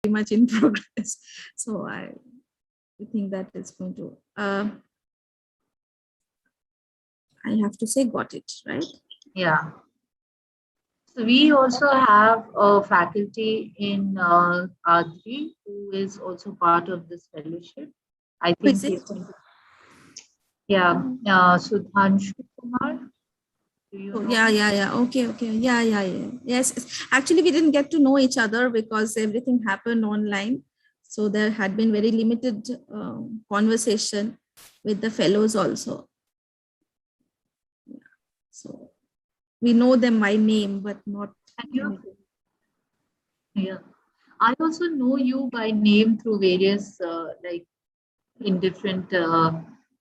much in progress. So I think that is going to, I have to say got it, right? Yeah. So we also have a faculty in R3 who is also part of this fellowship. I Who is think it? he's going to, yeah, Sudhanshu Kumar. Do you Oh, know? yeah. Okay. Yeah. Yes. Actually, we didn't get to know each other because everything happened online. So there had been very limited conversation with the fellows also. So we know them by name, but not. And you, yeah. I also know you by name through various like in different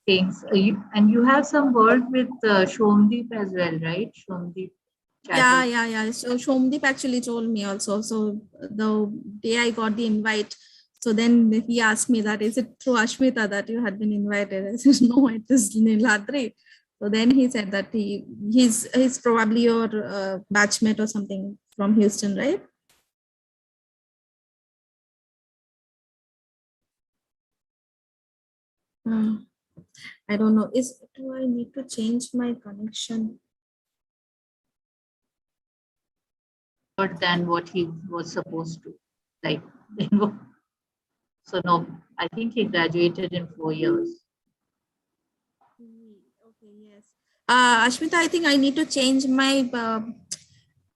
things. And you have some work with Shomdeep as well, right? Shomdeep Chatterjee. Yeah. So Shomdeep actually told me also. So the day I got the invite, so then he asked me that, is it through Ashmita that you had been invited? I said, no, it is Niladri. So then he said that he's probably your batchmate or something from Houston, right? Hmm. I don't know. Do I need to change my connection? Than what he was supposed to. Like, you know, so no, I think he graduated in 4 years. Okay, yes. Ashmita, I think I need to change my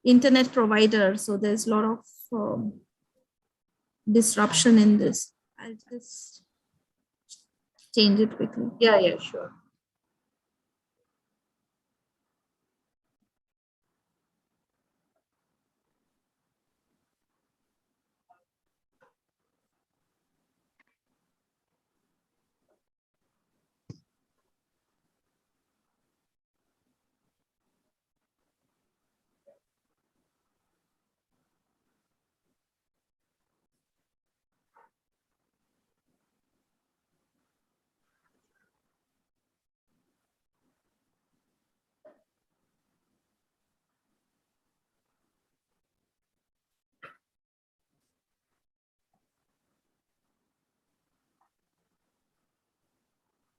internet provider. So there's a lot of disruption in this. I'll just change it quickly. Yeah, sure.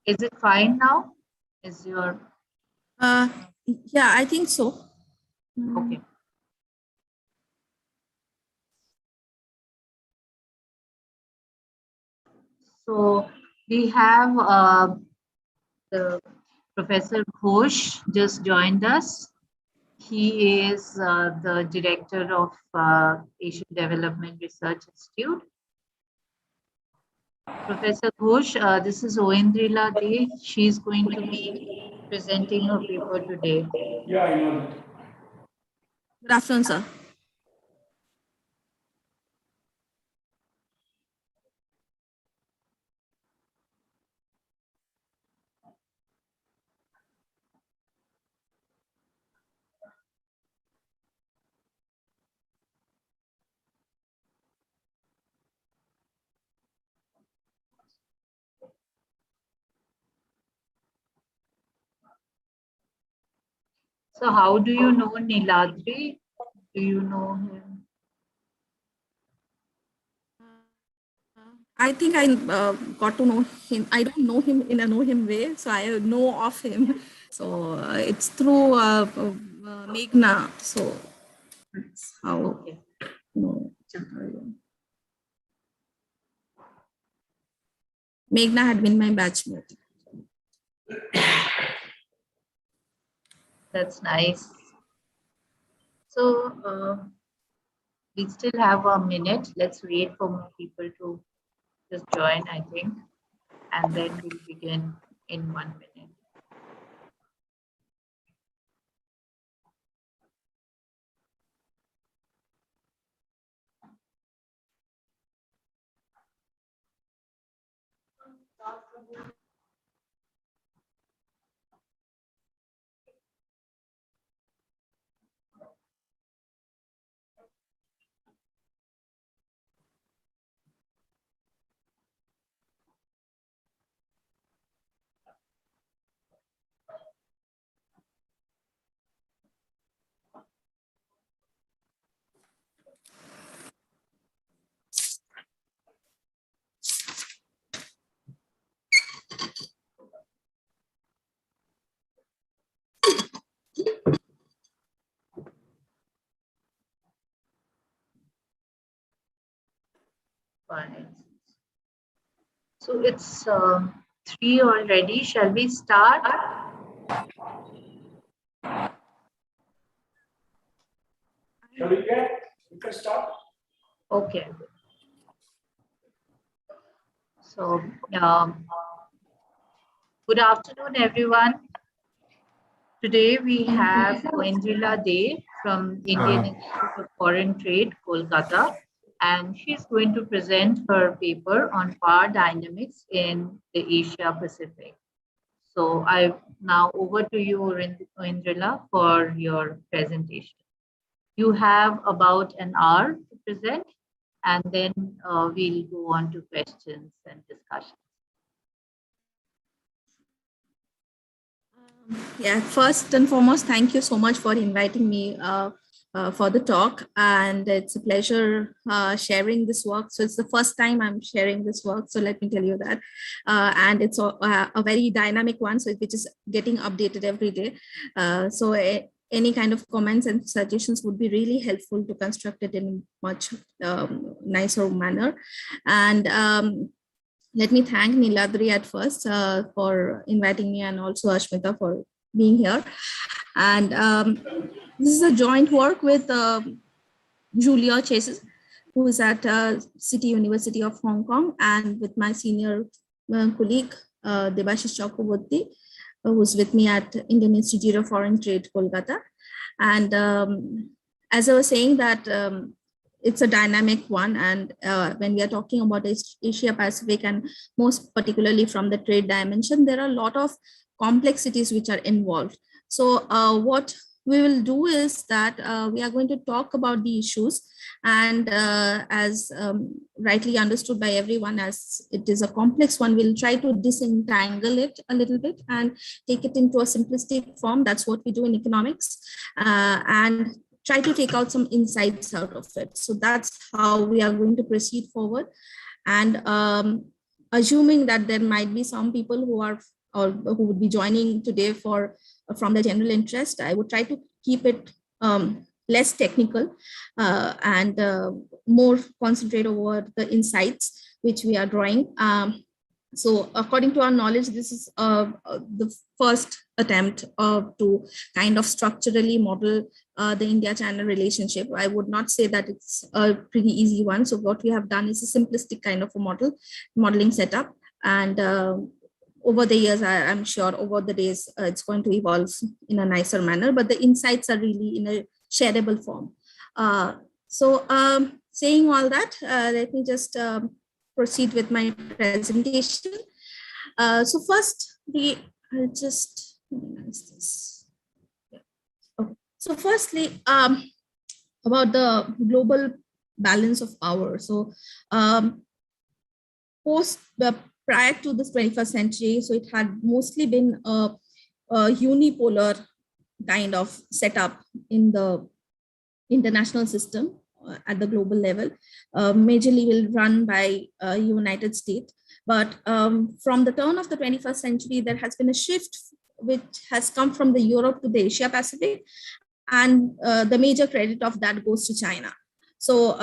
Is it fine now? Is your Uh, yeah, I think so. okay? So we have the Professor Ghosh just joined us. He is the director of Asian Development Research Institute. Professor Ghosh, this is Oendrila Dey. She's going to be presenting her paper today. Yeah, I know that. Good afternoon, sir. So how do you know Niladri? Do you know him? I think I got to know him. I don't know him in a know him way, so I know of him. So it's through Meghna. So that's how Okay. you know. Meghna had been my batchmate. That's nice. So we still have a minute. Let's wait for more people to just join, I think, and then we'll begin in 1 minute. 5. So it's 3 already. Shall we start? Shall we get? We can start. Okay. So, good afternoon, everyone. Today we have Indrila Day from Indian Institute of Foreign Trade, Kolkata, and she's going to present her paper on power dynamics in the Asia Pacific. So I now over to you, Indrila, for your presentation. You have about an hour to present, and then we'll go on to questions and discussions. Yeah, first and foremost, thank you so much for inviting me for the talk. And it's a pleasure sharing this work. So it's the first time I'm sharing this work. So let me tell you that. And it's a very dynamic one, so which is getting updated every day. Any kind of comments and suggestions would be really helpful to construct it in a much nicer manner. And let me thank Niladri at first for inviting me, and also Ashmita for being here. And this is a joint work with Julia Chases, who is at City University of Hong Kong, and with my senior colleague, Debashish Chakraborty, who's with me at Indian Institute of Foreign Trade, Kolkata. And as I was saying that it's a dynamic one. And when we are talking about Asia Pacific, and most particularly from the trade dimension, there are a lot of complexities which are involved. So what we will do is that we are going to talk about the issues, and as rightly understood by everyone, as it is a complex one, we'll try to disentangle it a little bit and take it into a simplistic form. That's what we do in economics, and try to take out some insights out of it. So that's how we are going to proceed forward. And assuming that there might be some people who are, or who would be joining today from the general interest, I would try to keep it less technical and more concentrate over the insights which we are drawing. So according to our knowledge, this is the first attempt to kind of structurally model the India-China relationship. I would not say that it's a pretty easy one. So what we have done is a simplistic kind of a modeling setup. And over the years, I'm sure over the days, it's going to evolve in a nicer manner, but the insights are really in a shareable form. Saying all that, let me just proceed with my presentation. So first, I'll just minimize this. Okay. So firstly, about the global balance of power. So prior to this 21st century, so it had mostly been a unipolar kind of setup in the international system at the global level, majorly will run by United States. But from the turn of the 21st century, there has been a shift which has come from the Europe to the Asia Pacific, and the major credit of that goes to China. So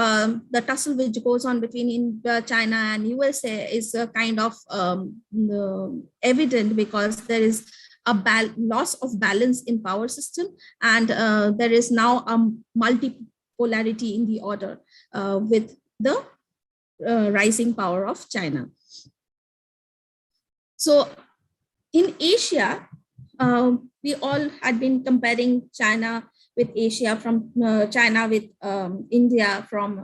the tussle which goes on between India, China, and USA is kind of evident because there is a loss of balance in power system, and there is now a multipolarity in the order with the rising power of China. So in Asia, we all had been comparing China with Asia, from China with India from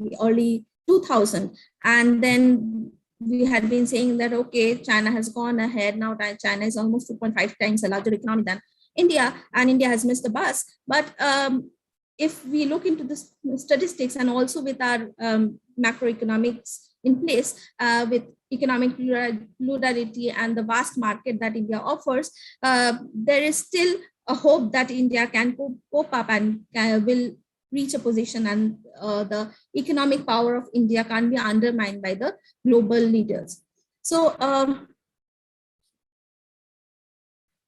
the early 2000s. And then we had been saying that, okay, China has gone ahead. Now China is almost 2.5 times a larger economy than India, and India has missed the bus. But if we look into the statistics, and also with our macroeconomics in place, with economic plurality and the vast market that India offers, there is still a hope that India can cope up and will reach a position, and the economic power of India can't be undermined by the global leaders. So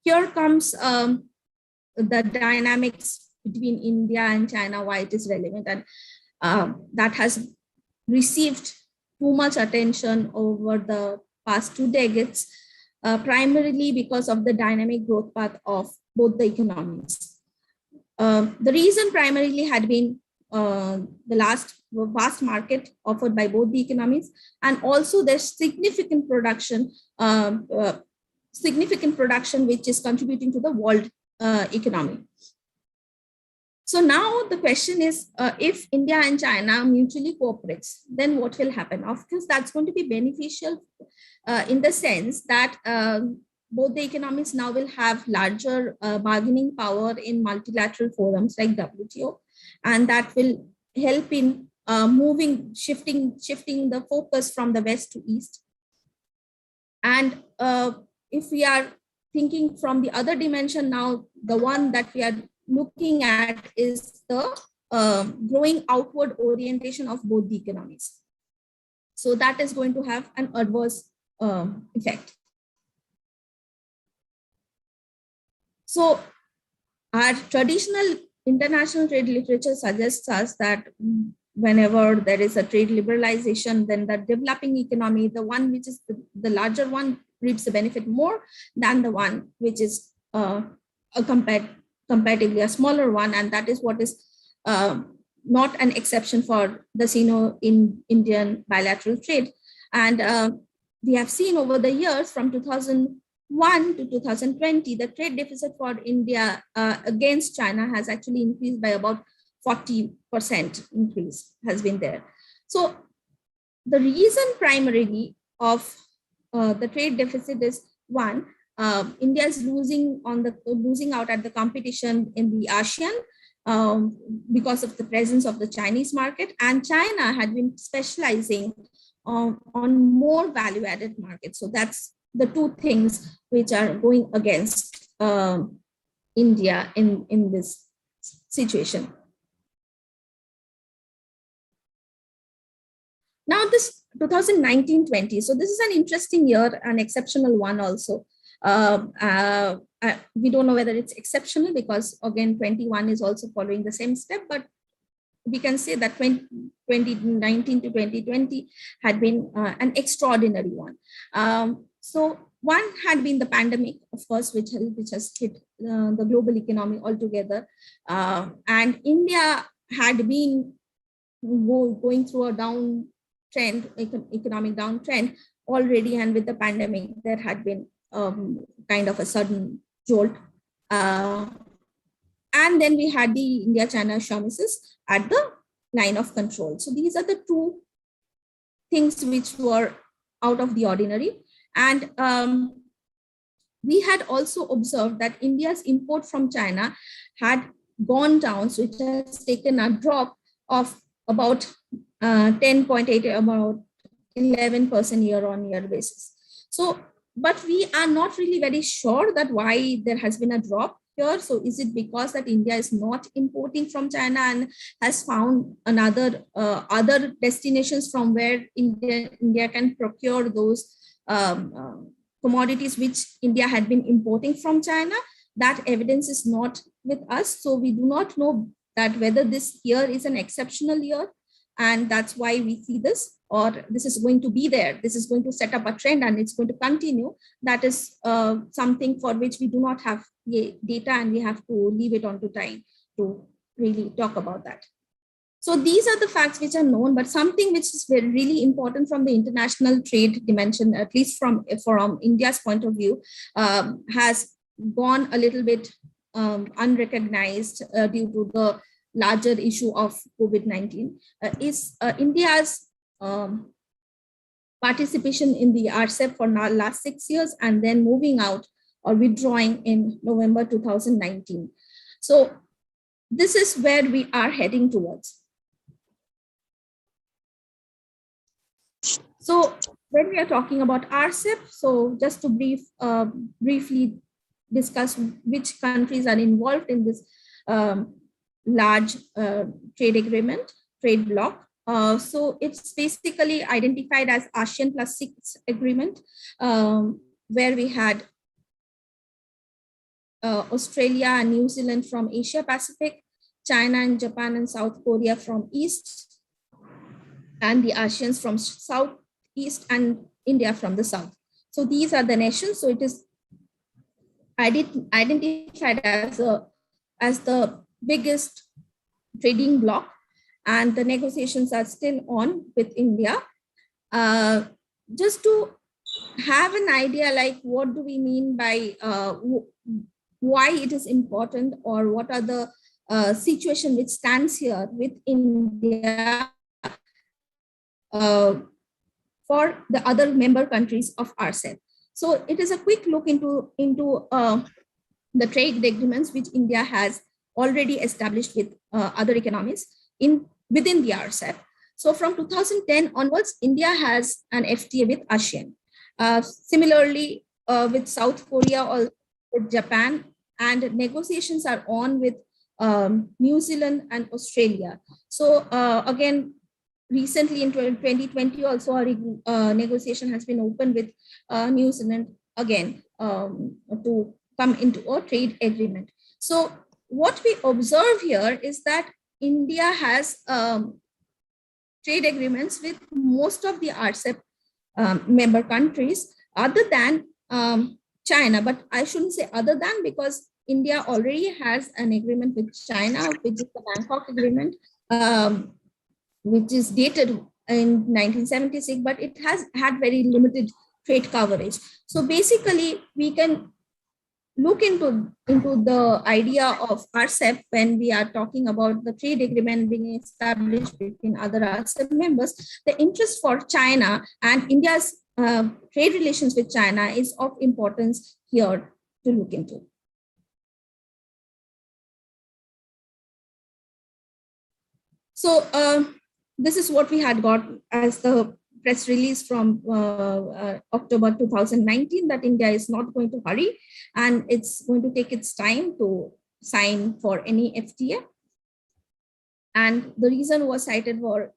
here comes the dynamics between India and China, why it is relevant, and that has received too much attention over the past 2 decades, primarily because of the dynamic growth path of both the economies. The reason primarily had been the last vast market offered by both the economies, and also there's significant production which is contributing to the world economy. So now the question is, if India and China mutually cooperates, then what will happen? Of course, that's going to be beneficial in the sense that both the economies now will have larger bargaining power in multilateral forums like WTO, and that will help in shifting the focus from the west to east. And if we are thinking from the other dimension now, the one that we are looking at is the growing outward orientation of both the economies. So that is going to have an adverse effect. So our traditional international trade literature suggests us that whenever there is a trade liberalization, then the developing economy, the one which is the larger one, reaps the benefit more than the one which is comparatively a smaller one. And that is what is not an exception for the Sino-Indian bilateral trade. And we have seen over the years from 2001 to 2020, the trade deficit for India against China has actually increased by about 40% increase has been there. So the reason primarily of the trade deficit is one, India is losing out at the competition in the ASEAN because of the presence of the Chinese market, and China had been specializing on more value-added markets. So that's the two things which are going against India in this situation. Now this 2019-20, so this is an interesting year, an exceptional one also. We don't know whether it's exceptional because again 21 is also following the same step, but we can say that 2019 to 2020 had been an extraordinary one. So one had been the pandemic, of course, which has hit the global economy altogether, and India had been going through a economic downtrend already, and with the pandemic there had been kind of a sudden jolt, and then we had the India-China skirmishes at the line of control. So these are the two things which were out of the ordinary. And we had also observed that India's import from China had gone down, so it has taken a drop of about 10.8, about 11% year-on-year basis. So, but we are not really very sure that why there has been a drop here. So is it because that India is not importing from China and has found another other destinations from where India can procure those commodities which India had been importing from China? That evidence is not with us. So we do not know that whether this year is an exceptional year and that's why we see this, or this is going to be there. This is going to set up a trend and it's going to continue. That is something for which we do not have data, and we have to leave it on to time to really talk about that. So these are the facts which are known, but something which is very really important from the international trade dimension, at least from India's point of view, has gone a little bit unrecognized due to the larger issue of COVID-19, is India's participation in the RCEP for the last 6 years and then moving out or withdrawing in November 2019. So this is where we are heading towards. So when we are talking about RCEP, so just to briefly discuss which countries are involved in this large trade agreement, trade bloc. So it's basically identified as ASEAN plus 6 agreement, where we had Australia and New Zealand from Asia Pacific, China and Japan and South Korea from East, and the ASEANs from southeast, and India from the south. So these are the nations. So it is identified as the biggest trading bloc, and the negotiations are still on with India. Just to have an idea, like what do we mean by why it is important, or what are the situation which stands here with India for the other member countries of RCEP. So it is a quick look into the trade agreements which India has already established with other economies within the RCEP. So from 2010 onwards, India has an FTA with ASEAN. Similarly, with South Korea or with Japan, and negotiations are on with New Zealand and Australia. So again, recently in 2020 also a negotiation has been opened with New Zealand again to come into a trade agreement. So what we observe here is that India has trade agreements with most of the RCEP member countries other than China, but I shouldn't say other than, because India already has an agreement with China, which is the Bangkok Agreement, which is dated in 1976, but it has had very limited trade coverage. So basically, we can look into the idea of RCEP when we are talking about the trade agreement being established between other RCEP members. The interest for China and India's trade relations with China is of importance here to look into. So this is what we had got as the press release from October 2019, that India is not going to hurry and it's going to take its time to sign for any FTA. And the reason was cited for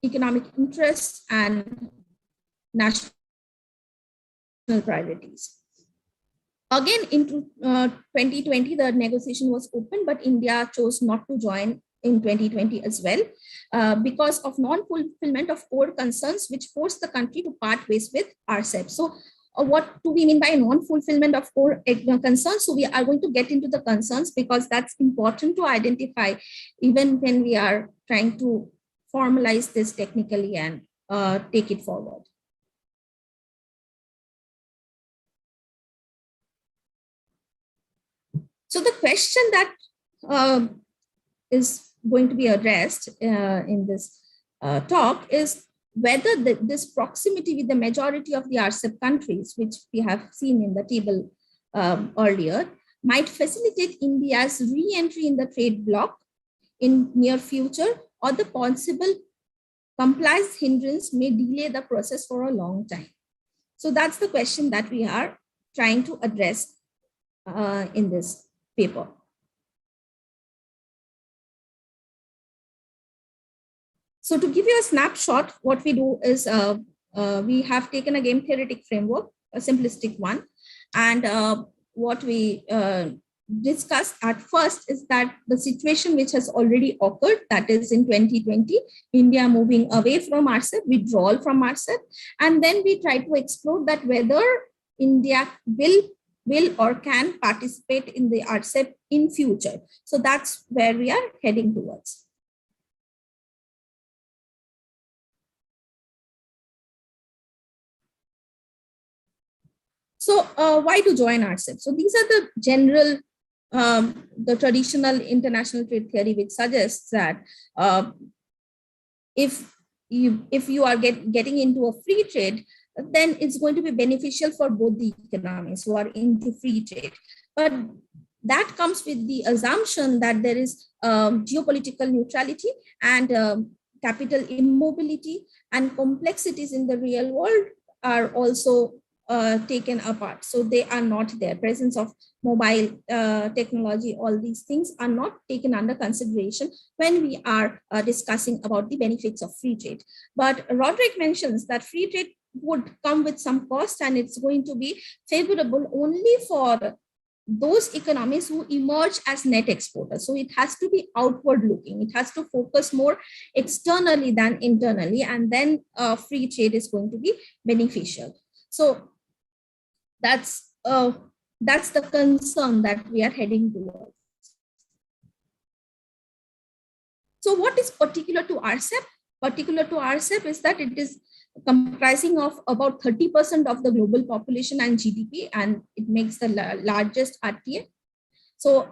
economic interests and national priorities. Again, in 2020, the negotiation was open, but India chose not to join in 2020 as well, because of non-fulfillment of core concerns, which forced the country to part ways with RCEP. So what do we mean by non-fulfillment of core concerns? So we are going to get into the concerns, because that's important to identify even when we are trying to formalize this technically and take it forward. So the question that is going to be addressed in this talk is whether this proximity with the majority of the RCEP countries, which we have seen in the table earlier, might facilitate India's re-entry in the trade bloc in near future, or the possible compliance hindrance may delay the process for a long time. So that's the question that we are trying to address in this paper. So to give you a snapshot, what we do is we have taken a game theoretic framework, a simplistic one. And what we discussed at first is that the situation which has already occurred, that is in 2020, India moving away from RCEP, withdrawal from RCEP. And then we try to explore that whether India will or can participate in the RCEP in future. So that's where we are heading towards. So why to join RCEP? So these are the general, the traditional international trade theory, which suggests that if you are getting into a free trade, then it's going to be beneficial for both the economies who are into free trade. But that comes with the assumption that there is geopolitical neutrality and capital immobility, and complexities in the real world are also taken apart. So they are not there. Presence of mobile technology, all these things are not taken under consideration when we are discussing about the benefits of free trade. But Roderick mentions that free trade would come with some cost, and it's going to be favorable only for those economies who emerge as net exporters. So it has to be outward looking. It has to focus more externally than internally, and then free trade is going to be beneficial. So that's the concern that we are heading towards. So what is particular to RCEP? Particular to RCEP is that it is comprising of about 30% of the global population and GDP, and it makes the largest RTA. So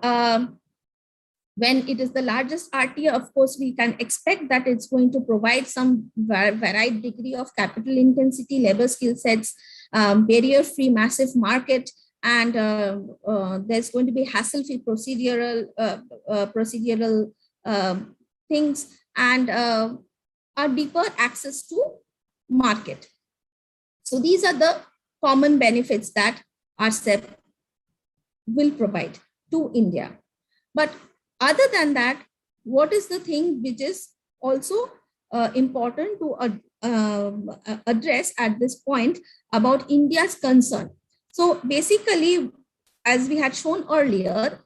when it is the largest RTA, of course, we can expect that it's going to provide some varied degree of capital intensity, labor skill sets, barrier-free massive market, and there's going to be hassle-free procedural things, and a deeper access to market. So these are the common benefits that RCEP will provide to India. But other than that, what is the thing which is also important to address at this point about India's concern? So basically, as we had shown earlier,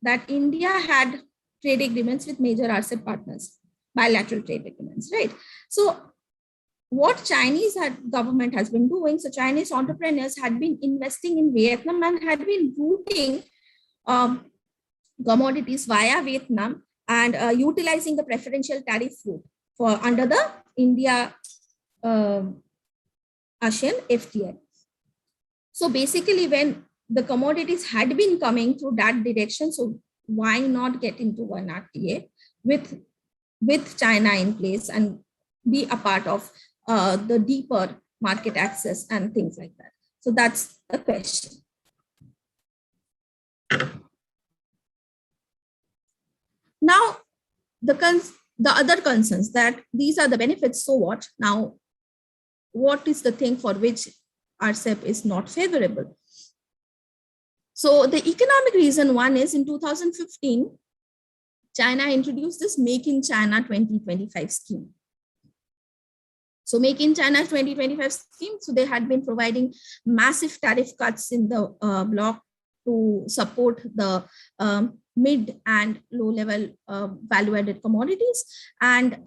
that India had trade agreements with major RCEP partners, bilateral trade agreements, right? So what Chinese government has been doing, so Chinese entrepreneurs had been investing in Vietnam and had been routing commodities via Vietnam and utilizing the preferential tariff route for under the India ASEAN FTA. So basically, when the commodities had been coming through that direction, so why not get into one RTA with China in place and be a part of the deeper market access and things like that? So that's the question. Now, the other concerns, that these are the benefits, so what? Now, what is the thing for which RCEP is not favorable? So the economic reason one is in 2015, China introduced this Make in China 2025 scheme. So Make in China 2025 scheme, so they had been providing massive tariff cuts in the bloc to support the mid and low level value-added commodities, and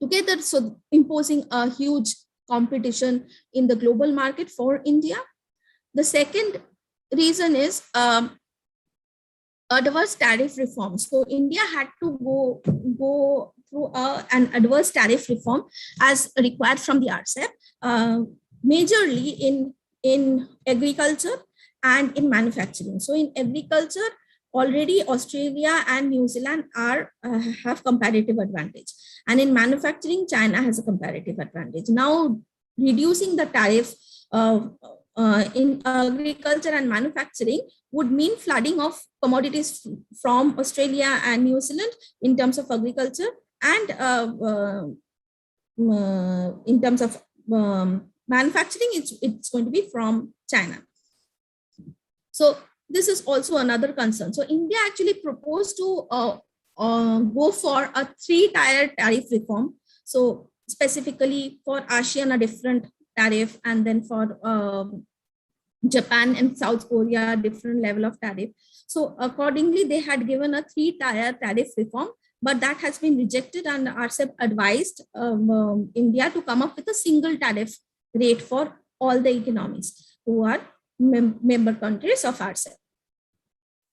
together, so imposing a huge competition in the global market for India. The second reason is adverse tariff reform. So India had to go through an adverse tariff reform as required from the RCEP, majorly in agriculture and in manufacturing. So in agriculture, already Australia and New Zealand have comparative advantage, and in manufacturing, China has a comparative advantage. Now, reducing the tariff in agriculture and manufacturing would mean flooding of commodities from Australia and New Zealand in terms of agriculture, and in terms of manufacturing, it's going to be from China. So this is also another concern. So India actually proposed to go for a 3-tier tariff reform. So specifically for ASEAN, a different tariff, and then for Japan and South Korea, a different level of tariff. So accordingly, they had given a 3-tier tariff reform, but that has been rejected, and RCEP advised India to come up with a single tariff rate for all the economies who are member countries of RCEP.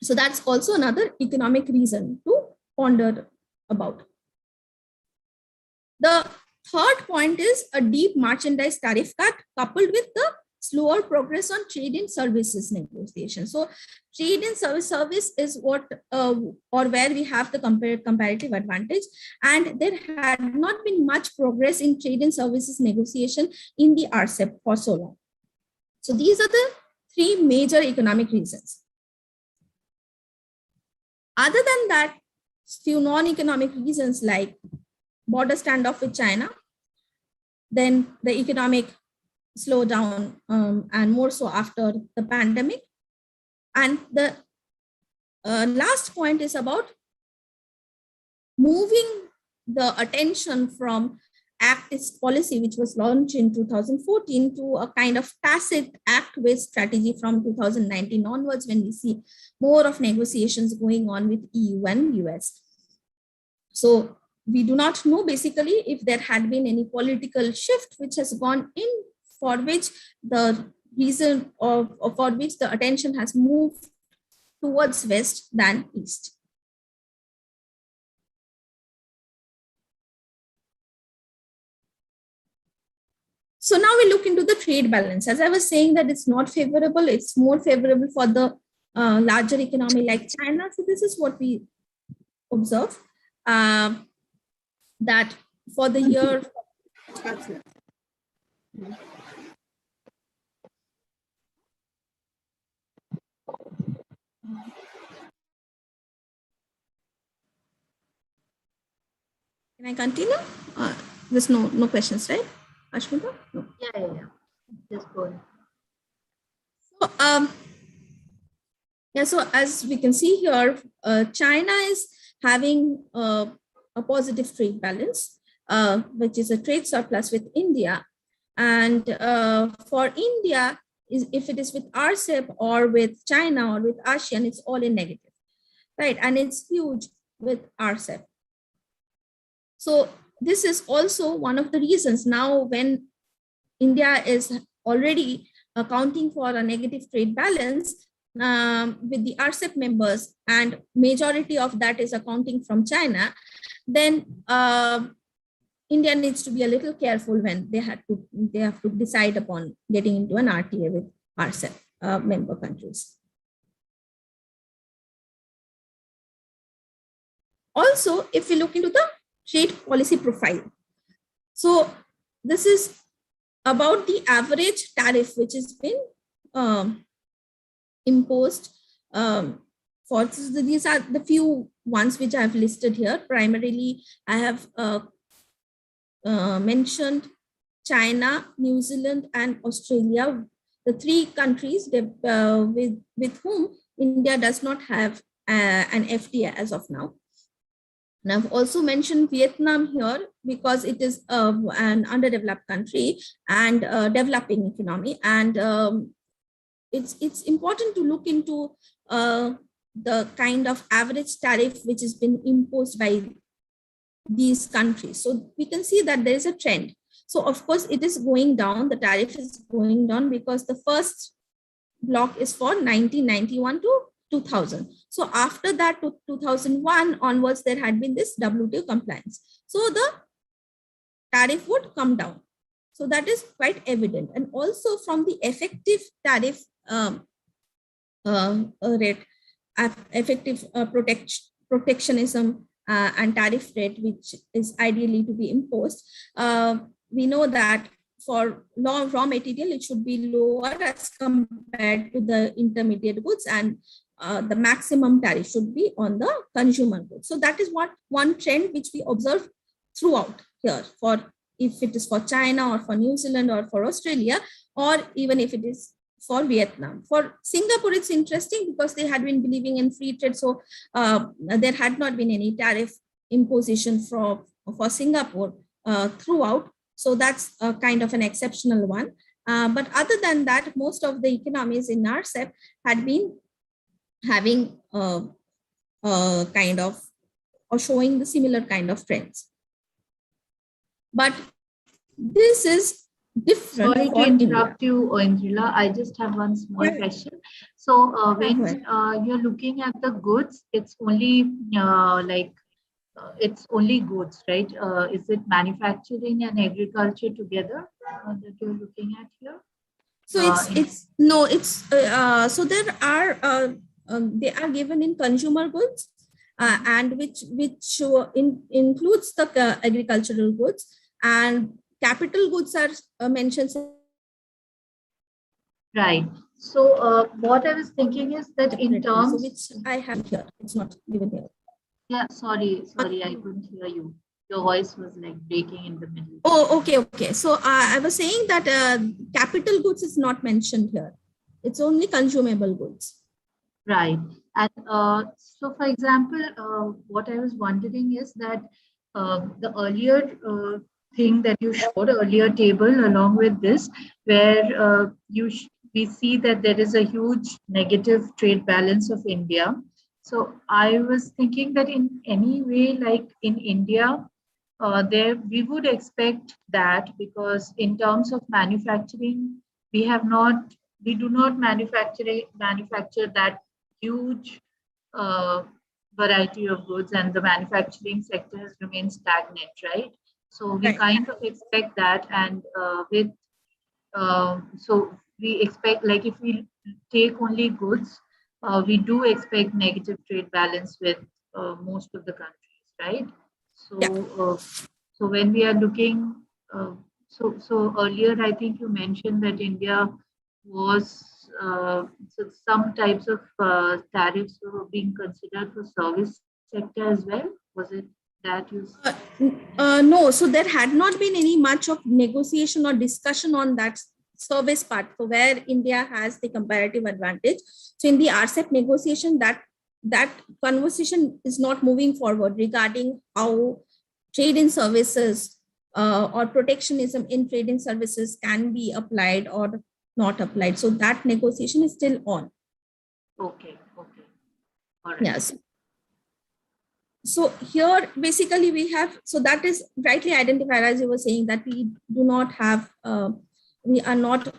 So that's also another economic reason to ponder about. The third point is a deep merchandise tariff cut coupled with the slower progress on trade and services negotiation. So trade and service is what or where we have the comparative advantage, and there had not been much progress in trade and services negotiation in the RCEP for so long. So these are the 3 major economic reasons. Other than that, few non-economic reasons like border standoff with China, then the economic slowdown, and more so after the pandemic. And the last point is about moving the attention from Act is policy, which was launched in 2014, to a kind of tacit act-based strategy from 2019 onwards, when we see more of negotiations going on with EU and US. So we do not know basically if there had been any political shift which has gone in, for which the reason of for which the attention has moved towards West than East. So now we look into the trade balance. As I was saying that it's not favorable, it's more favorable for the larger economy like China. So this is what we observe, that for the year. Can I continue? There's no questions, right, Ashmita? No. Yeah. Just go ahead. So, so as we can see here, China is having a positive trade balance, which is a trade surplus with India. And for India, if it is with RCEP or with China or with ASEAN, it's all in negative, right? And it's huge with RCEP. So this is also one of the reasons now when India is already accounting for a negative trade balance with the RCEP members, and majority of that is accounting from China, then India needs to be a little careful when they have to decide upon getting into an RTA with RCEP member countries. Also, if we look into the trade policy profile, so this is about the average tariff which has been imposed for. These are the few ones which I have listed here. Primarily, I have mentioned China, New Zealand, and Australia, the three countries with whom India does not have an FTA as of now. And I've also mentioned Vietnam here because it is an underdeveloped country and developing economy. And it's important to look into the kind of average tariff which has been imposed by these countries. So we can see that there is a trend. So of course it is going down, the tariff is going down because the first block is for 1991 to 2000. So after that, to 2001 onwards, there had been this WTO compliance. So the tariff would come down. So that is quite evident. And also from the effective tariff rate, effective protectionism and tariff rate, which is ideally to be imposed, we know that for raw material, it should be lower as compared to the intermediate goods, and the maximum tariff should be on the consumer goods. So that is one trend which we observe throughout here, for if it is for China or for New Zealand or for Australia, or even if it is for Vietnam. For Singapore, it's interesting because they had been believing in free trade. So there had not been any tariff imposition for Singapore throughout. So that's a kind of an exceptional one. But other than that, most of the economies in RCEP had been having kind of or showing the similar kind of trends. But this is different. Sorry to interrupt you, Indrila. I just have one small question. So when you're looking at the goods, it's only it's only goods, right? Is it manufacturing and agriculture together that you're looking at here? So so there are they are given in consumer goods and which includes the agricultural goods, and capital goods are mentioned. Right. So what I was thinking is that in terms, which I have here, it's not given here. Yeah, sorry, I couldn't hear you. Your voice was like breaking in the middle. Oh, okay. So I was saying that capital goods is not mentioned here. It's only consumable goods. Right. And so, for example, what I was wondering is that the earlier thing that you showed earlier table along with this, where we see that there is a huge negative trade balance of India. So I was thinking that in any way, like in India, there we would expect that, because in terms of manufacturing, we have not, we do not manufacture that huge uh, variety of goods, and the manufacturing sector has remained stagnant, right? So we Right. kind of expect that, and so we expect, like if we take only goods, we do expect negative trade balance with most of the countries, right? Yeah. So when we are looking, so earlier I think you mentioned that India was so some types of tariffs were being considered for service sector as well. Was it that you? No, so there had not been any much of negotiation or discussion on that service part. So where India has the comparative advantage. So in the RCEP negotiation, that conversation is not moving forward regarding how trade in services or protectionism in trade in services can be applied or not applied. So that negotiation is still on. Okay. All right. Yes. So here basically we have, so that is rightly identified, as you were saying, that we do not have, we are not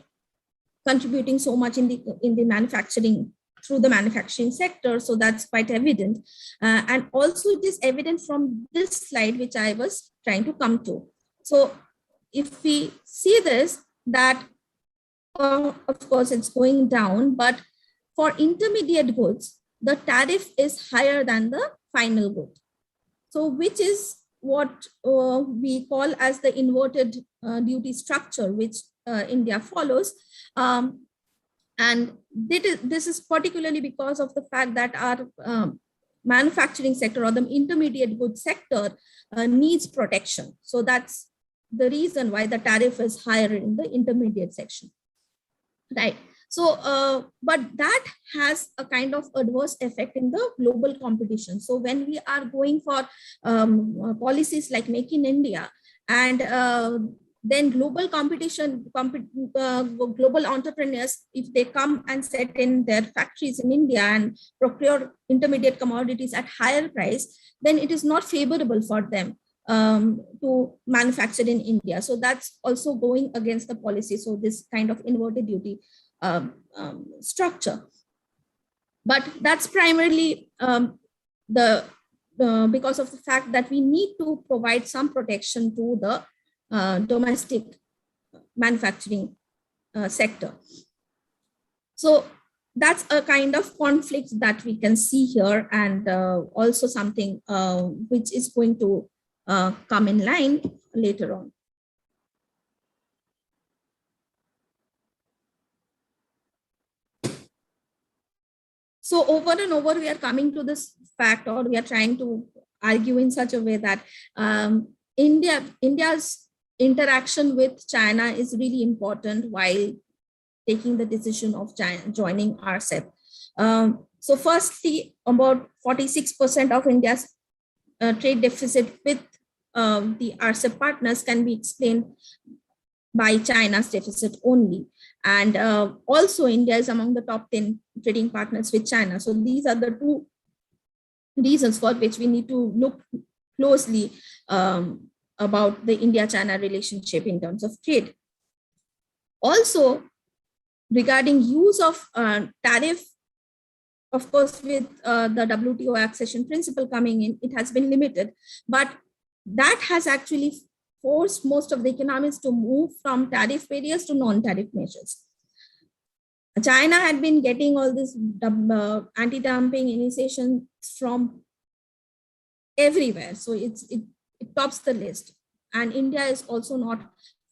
contributing so much in the manufacturing, through the manufacturing sector. So that's quite evident. And also it is evident from this slide, which I was trying to come to. So if we see this, that of course it's going down, but for intermediate goods, the tariff is higher than the final good. So which is what we call as the inverted duty structure, which India follows. And this is particularly because of the fact that our manufacturing sector or the intermediate goods sector needs protection. So that's the reason why the tariff is higher in the intermediate section. Right. So, but that has a kind of adverse effect in the global competition. So when we are going for policies like Make in India, and then global competition, global entrepreneurs, if they come and set in their factories in India and procure intermediate commodities at higher price, then it is not favorable for them to manufacture in India. So that's also going against the policy. So this kind of inverted duty structure. But that's primarily because of the fact that we need to provide some protection to the domestic manufacturing sector. So that's a kind of conflict that we can see here, and also something which is going to come in line later on. So over and over, we are coming to this fact, or we are trying to argue in such a way that India's interaction with China is really important while taking the decision of China joining RCEP. So firstly, about 46% of India's trade deficit with the RCEP partners can be explained by China's deficit only. And also India is among the top 10 trading partners with China. So these are the two reasons for which we need to look closely about the India-China relationship in terms of trade. Also, regarding use of tariff, of course, with the WTO accession principle coming in, it has been limited, but that has actually forced most of the economies to move from tariff barriers to non-tariff measures. China had been getting all this anti-dumping initiation from everywhere. So it tops the list. And India is also not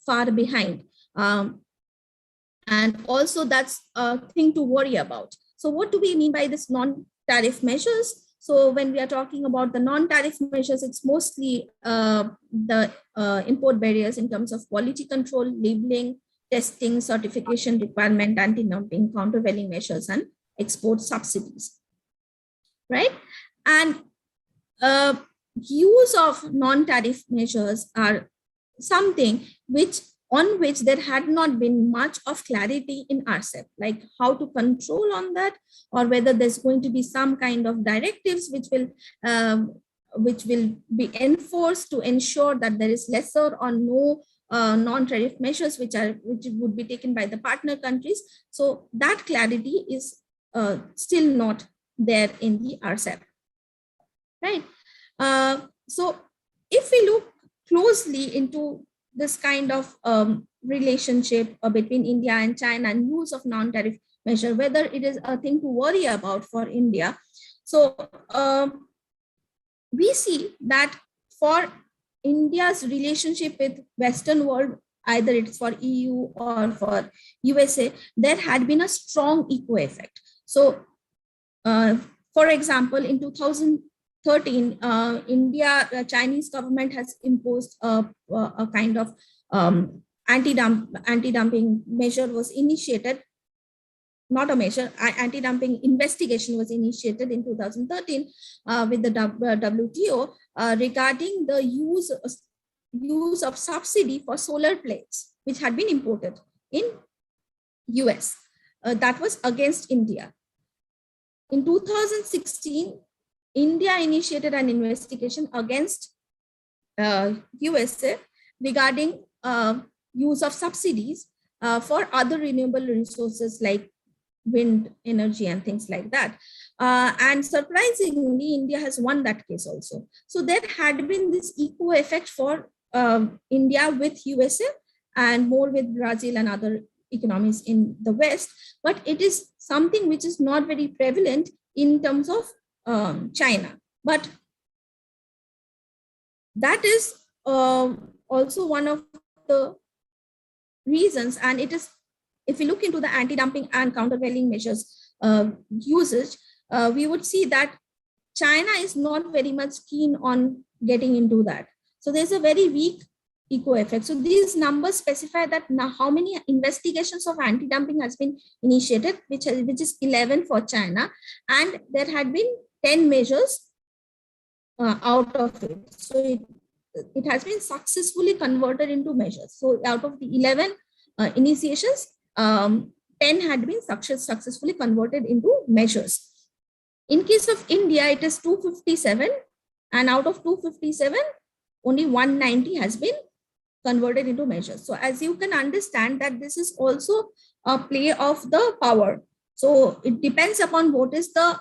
far behind. And also that's a thing to worry about. So what do we mean by this non-tariff measures? So when we are talking about the non-tariff measures, it's mostly the import barriers in terms of quality control, labeling, testing, certification requirement, anti-dumping, countervailing measures, and export subsidies, right? And use of non-tariff measures are something on which there had not been much of clarity in RCEP, like how to control on that, or whether there's going to be some kind of directives which will be enforced to ensure that there is lesser or no non-tariff measures which would be taken by the partner countries. So that clarity is still not there in the RCEP, right? So if we look closely into this kind of relationship between India and China and use of non-tariff measure, whether it is a thing to worry about for India. So we see that for India's relationship with Western world, either it's for EU or for USA, there had been a strong eco effect. So for example, in 2013, Chinese government has imposed a kind of anti-dumping measure was initiated. Not a measure, anti-dumping investigation was initiated in 2013 with the WTO regarding the use of subsidy for solar plates, which had been imported in US. That was against India. In 2016, India initiated an investigation against USA regarding use of subsidies for other renewable resources like wind energy and things like that. And surprisingly, India has won that case also. So there had been this eco effect for India with USA and more with Brazil and other economies in the West, but it is something which is not very prevalent in terms of China. But that is also one of the reasons, and it is, if we look into the anti-dumping and countervailing measures usage, we would see that China is not very much keen on getting into that. So there's a very weak eco effect. So these numbers specify that now how many investigations of anti-dumping has been initiated, which is 11 for China, and there had been 10 measures out of it. So it has been successfully converted into measures. So out of the 11 initiations, 10 had been successfully converted into measures. In case of India, it is 257, and out of 257, only 190 has been converted into measures. So as you can understand that this is also a play of the power. So it depends upon what is the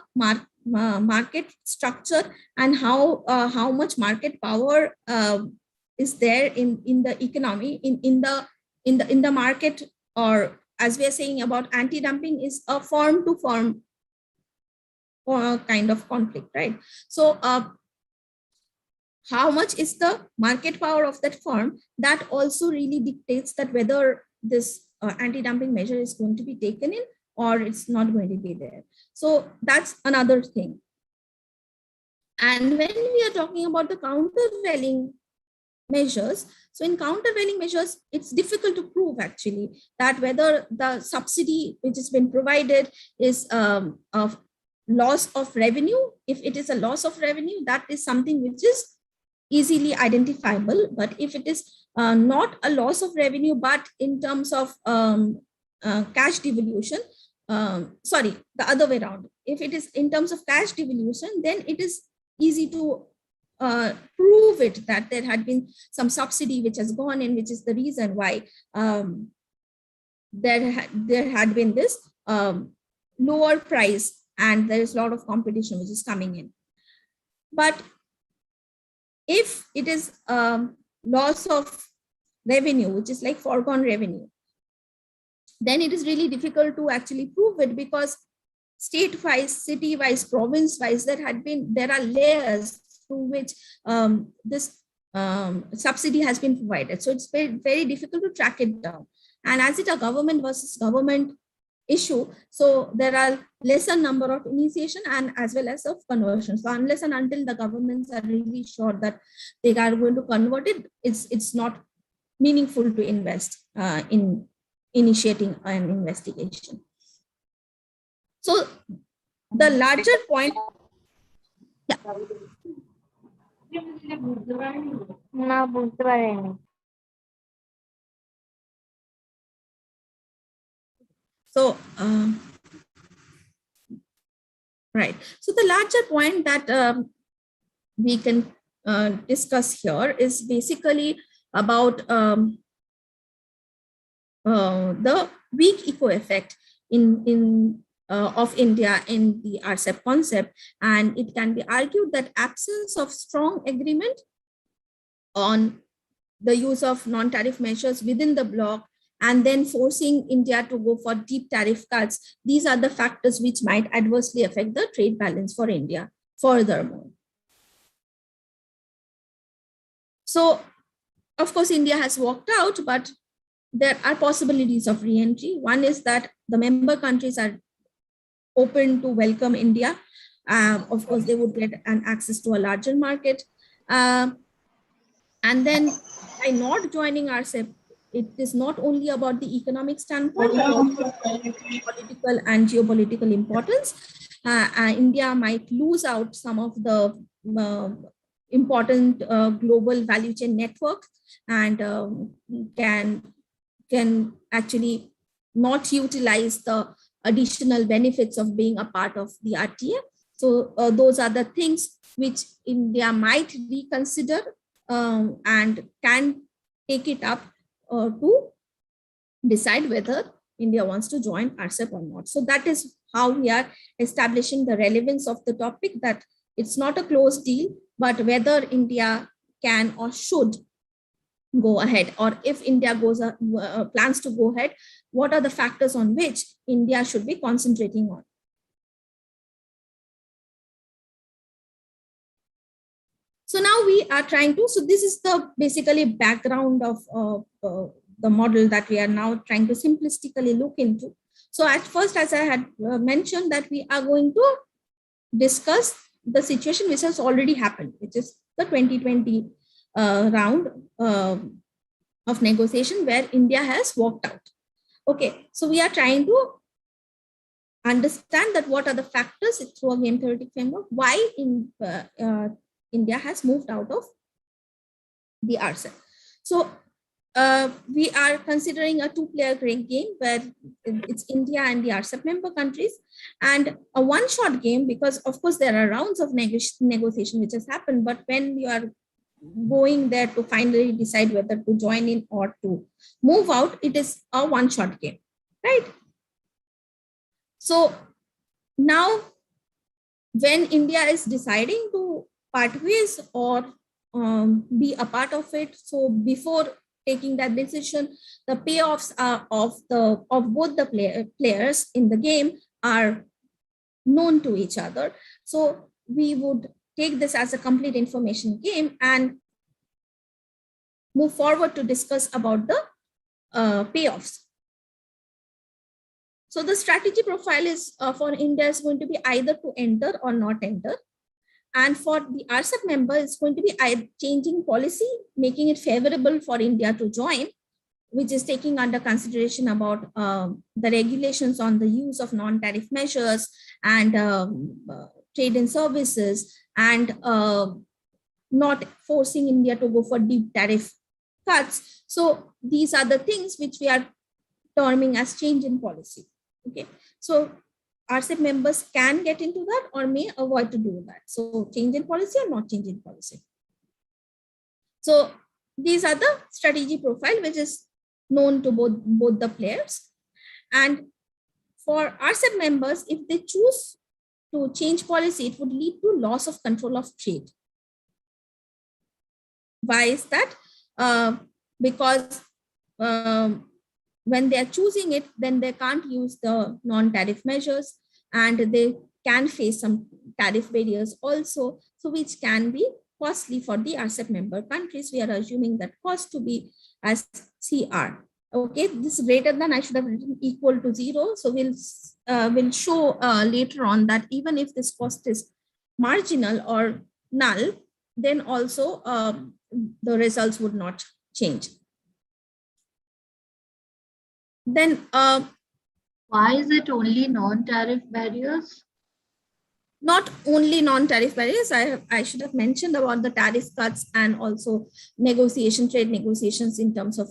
market structure and how much market power is there in the economy, in the market, or as we are saying about anti-dumping is a form to form kind of conflict, right? So how much is the market power of that firm, that also really dictates that whether this anti-dumping measure is going to be taken in or it's not going to be there. So that's another thing. And when we are talking about the countervailing measures, so in countervailing measures, it's difficult to prove actually that whether the subsidy which has been provided is a loss of revenue. If it is a loss of revenue, that is something which is easily identifiable. But if it is not a loss of revenue, but in terms of cash devolution, sorry, the other way around. If it is in terms of cash devolution, then it is easy to prove it that there had been some subsidy which has gone in, which is the reason why there had been this lower price and there is a lot of competition which is coming in. But if it is loss of revenue, which is like foregone revenue, then it is really difficult to actually prove it, because state-wise, city-wise, province-wise, there are layers through which this subsidy has been provided. So it's very, very difficult to track it down. And as it's a government versus government issue, so there are lesser number of initiation and as well as of conversion. So unless and until the governments are really sure that they are going to convert it, it's not meaningful to invest in initiating an investigation. So the larger point, So, right. So the larger point that we can discuss here is basically about the weak eco effect of India in the RCEP concept, and it can be argued that absence of strong agreement on the use of non-tariff measures within the bloc and then forcing India to go for deep tariff cuts, these are the factors which might adversely affect the trade balance for India furthermore. So, of course, India has walked out, but there are possibilities of re-entry. One is that the member countries are open to welcome India. Of course, they would get an access to a larger market. And then by not joining RCEP, it is not only about the economic standpoint, but also political and geopolitical importance. India might lose out some of the important global value chain network and can actually not utilize the additional benefits of being a part of the RTA. So those are the things which India might reconsider and can take it up to decide whether India wants to join RCEP or not. So that is how we are establishing the relevance of the topic, that it's not a closed deal, but whether India can or should go ahead, or if India plans to go ahead, what are the factors on which India should be concentrating on. So now we are trying to, so this is the basically background of the model that we are now trying to simplistically look into. So at first, as I had mentioned, that we are going to discuss the situation which has already happened, which is the 2020 round of negotiation where India has walked out. Okay, so we are trying to understand that what are the factors through a game theoretic framework, why India has moved out of the RCEP. So we are considering a two-player game where it's India and the RCEP member countries, and a one-shot game, because of course there are rounds of negotiation which has happened, but when you are going there to finally decide whether to join in or to move out, it is a one-shot game, right? So now when India is deciding to part ways or be a part of it, so before taking that decision, the payoffs of both the players in the game are known to each other. So we would take this as a complete information game and move forward to discuss about the payoffs. So the strategy profile is for India is going to be either to enter or not enter. And for the RCEP member, it's going to be changing policy, making it favorable for India to join, which is taking under consideration about the regulations on the use of non-tariff measures and trade and services, and not forcing India to go for deep tariff cuts. So these are the things which we are terming as change in policy. Okay, so RCEP members can get into that or may avoid to do that. So change in policy or not change in policy. So these are the strategy profile which is known to both the players. And for RCEP members, if they choose to change policy, it would lead to loss of control of trade. Why is that? Because when they are choosing it, then they can't use the non-tariff measures, and they can face some tariff barriers also, so which can be costly for the RCEP member countries. We are assuming that cost to be as CR. Okay, this is greater than, I should have written equal to 0. So we'll show later on that even if this cost is marginal or null, then also the results would not change. Then why is it only non-tariff barriers? Not only non-tariff barriers. I should have mentioned about the tariff cuts and also trade negotiations in terms of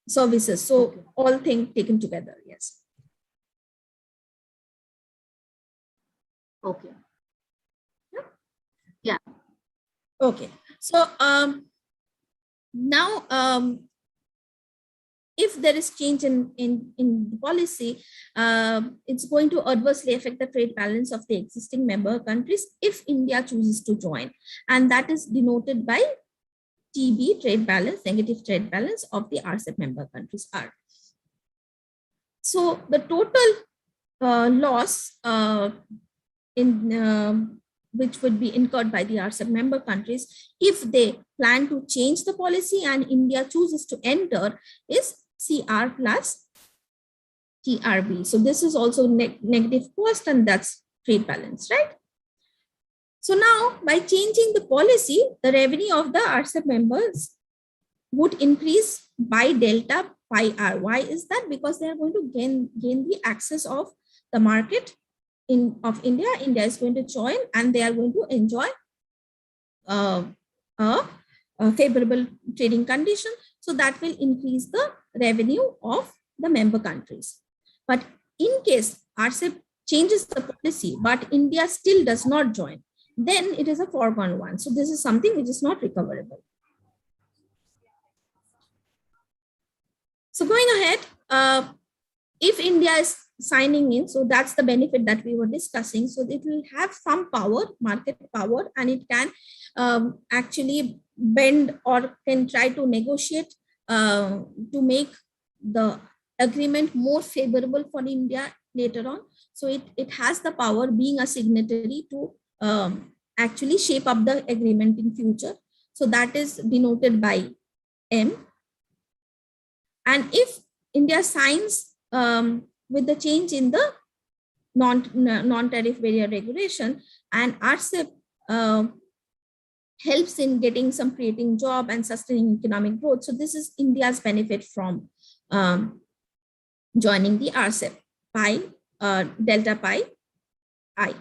services. So Okay. all things taken together, yes. Okay. Yeah. Okay. So now if there is change in the policy, it's going to adversely affect the trade balance of the existing member countries if India chooses to join. And that is denoted by TB, trade balance, negative trade balance of the RCEP member countries are. So the total loss which would be incurred by the RCEP member countries if they plan to change the policy and India chooses to enter is CR plus TRB. So this is also negative cost, and that's trade balance, right? So now by changing the policy, the revenue of the RCEP members would increase by delta pi R. Why is that? Because they are going to gain the access of the market of India. India is going to join and they are going to enjoy a favorable trading condition. So that will increase the revenue of the member countries. But in case RCEP changes the policy, but India still does not join, then it is a foregone one. So this is something which is not recoverable. So going ahead, if India is signing in, so that's the benefit that we were discussing. So it will have some power, market power, and it can actually bend or can try to negotiate to make the agreement more favorable for India later on. So it has the power, being a signatory, to actually shape up the agreement in future. So that is denoted by M. And if India signs with the change in the non-tariff barrier regulation, and RCEP helps in getting some creating job and sustaining economic growth. So this is India's benefit from joining the RCEP by delta pi I.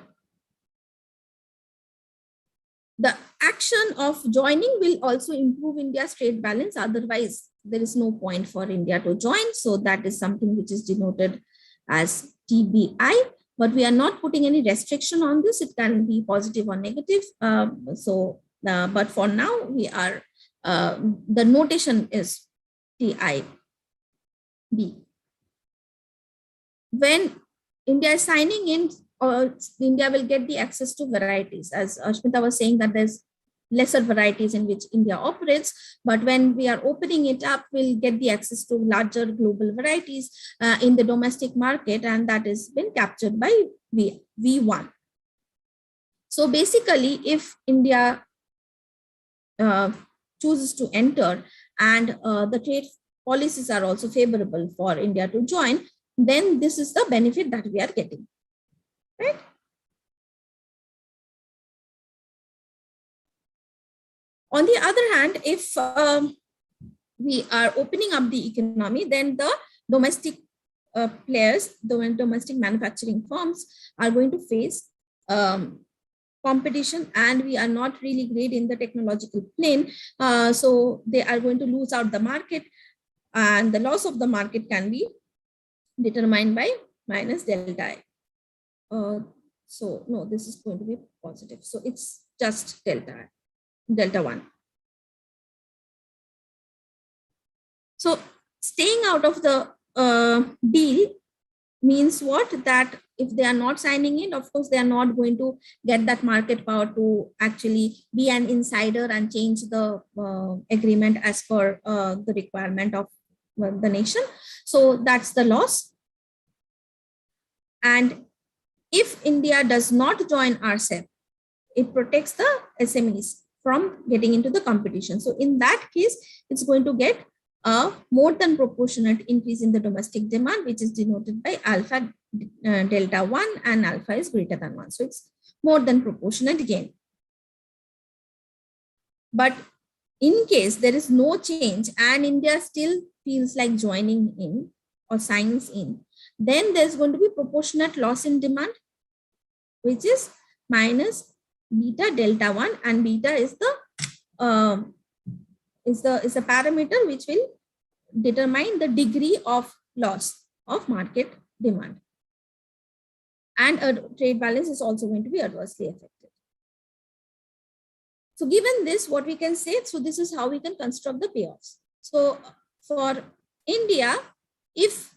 The action of joining will also improve India's trade balance. Otherwise, there is no point for India to join. So that is something which is denoted as TBI. But we are not putting any restriction on this. It can be positive or negative. But for now, we are, the notation is TIB. When India is signing in, India will get the access to varieties. As Ashmita was saying, that there's lesser varieties in which India operates, but when we are opening it up, we'll get the access to larger global varieties in the domestic market, and that has been captured by V1. So basically, if India chooses to enter and the trade policies are also favorable for India to join, then this is the benefit that we are getting, right? On the other hand, if we are opening up the economy, then the domestic players, the domestic manufacturing firms are going to face competition, and we are not really great in the technological plane. So they are going to lose out the market, and the loss of the market can be determined by minus delta I. So no, this is going to be positive. So it's just delta 1. So staying out of the deal means what? That if they are not signing in, of course, they are not going to get that market power to actually be an insider and change the agreement as per the requirement of the nation. So that's the loss. And if India does not join RCEP, it protects the SMEs from getting into the competition. So in that case, it's going to get a more than proportionate increase in the domestic demand, which is denoted by alpha delta 1, and alpha is greater than 1. So it's more than proportionate gain. But in case there is no change and India still feels like joining in or signs in, then there's going to be proportionate loss in demand, which is minus beta delta 1, and beta is the parameter which will determine the degree of loss of market demand. And a trade balance is also going to be adversely affected. So given this, what we can say, so this is how we can construct the payoffs. So for India, if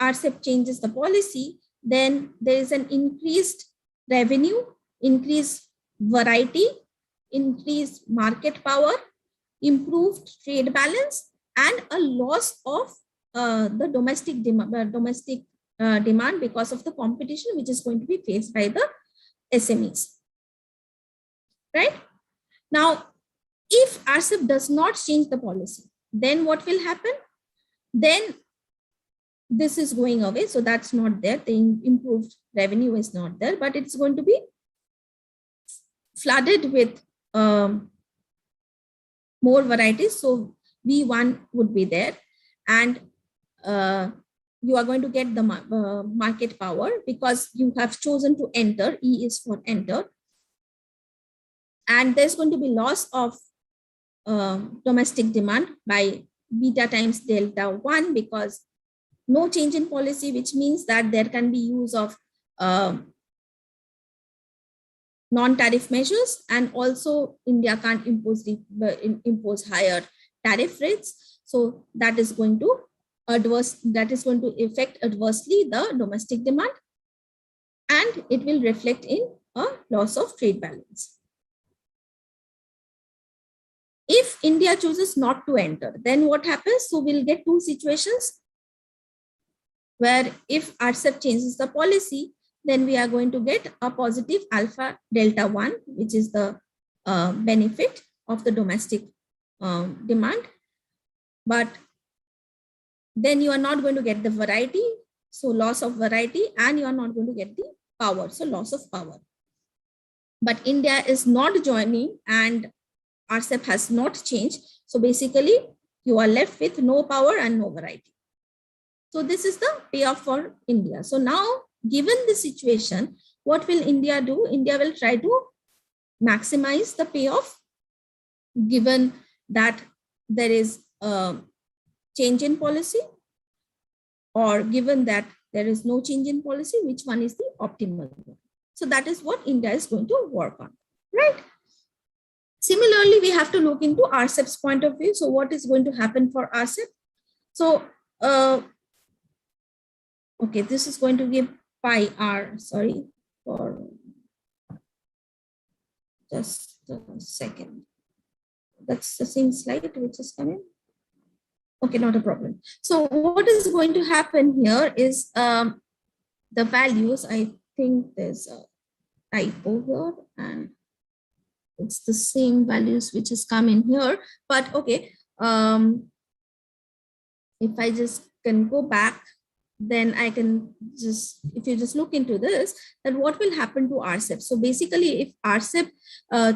RCEP changes the policy, then there is an increased revenue, increased variety, increased market power, improved trade balance, and a loss of the domestic demand because of the competition which is going to be faced by the SMEs. Right? Now, if RCEP does not change the policy, then what will happen? Then this is going away. So that's not there. The improved revenue is not there, but it's going to be flooded with more varieties. So V1 would be there, and you are going to get the market power because you have chosen to enter. E is for enter. And there's going to be loss of domestic demand by beta times delta 1 because no change in policy, which means that there can be use of non-tariff measures, and also India can't impose higher tariff rates. So that is going to affect adversely the domestic demand, and it will reflect in a loss of trade balance. If India chooses not to enter, then what happens? So we'll get two situations where if RCEP changes the policy, then we are going to get a positive alpha delta 1, which is the benefit of the domestic demand. But then you are not going to get the variety, so loss of variety, and you are not going to get the power, so loss of power. But India is not joining and RCEP has not changed. So basically, you are left with no power and no variety. So this is the payoff for India. So now, given the situation, what will India do? India will try to maximize the payoff, given that there is a change in policy, or given that there is no change in policy, which one is the optimal one? So that is what India is going to work on, right? Similarly, we have to look into RCEP's point of view. So what is going to happen for RCEP? So, okay, this is going to give pi r, sorry, for just a second. That's the same slide which is coming. Okay, not a problem. So what is going to happen here is the values, I think there's a typo here, and it's the same values which is coming here, but okay. If I just can go back, then I can just, if you just look into this, then what will happen to RCEP? So basically, if RCEP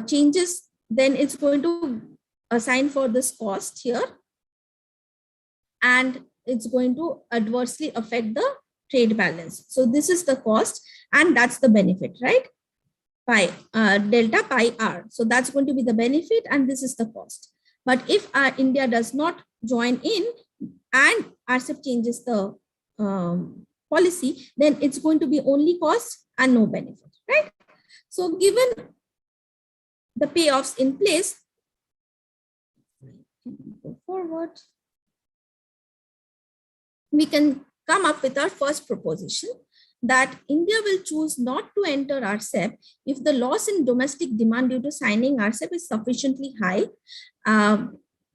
changes, then it's going to assign for this cost here, and it's going to adversely affect the trade balance. So this is the cost, and that's the benefit, right? Pi delta pi r. So that's going to be the benefit, and this is the cost. But if India does not join in and RCEP changes the policy, then it's going to be only cost and no benefit, right? So given the payoffs in place, go forward, we can come up with our first proposition that India will choose not to enter RCEP if the loss in domestic demand due to signing RCEP is sufficiently high,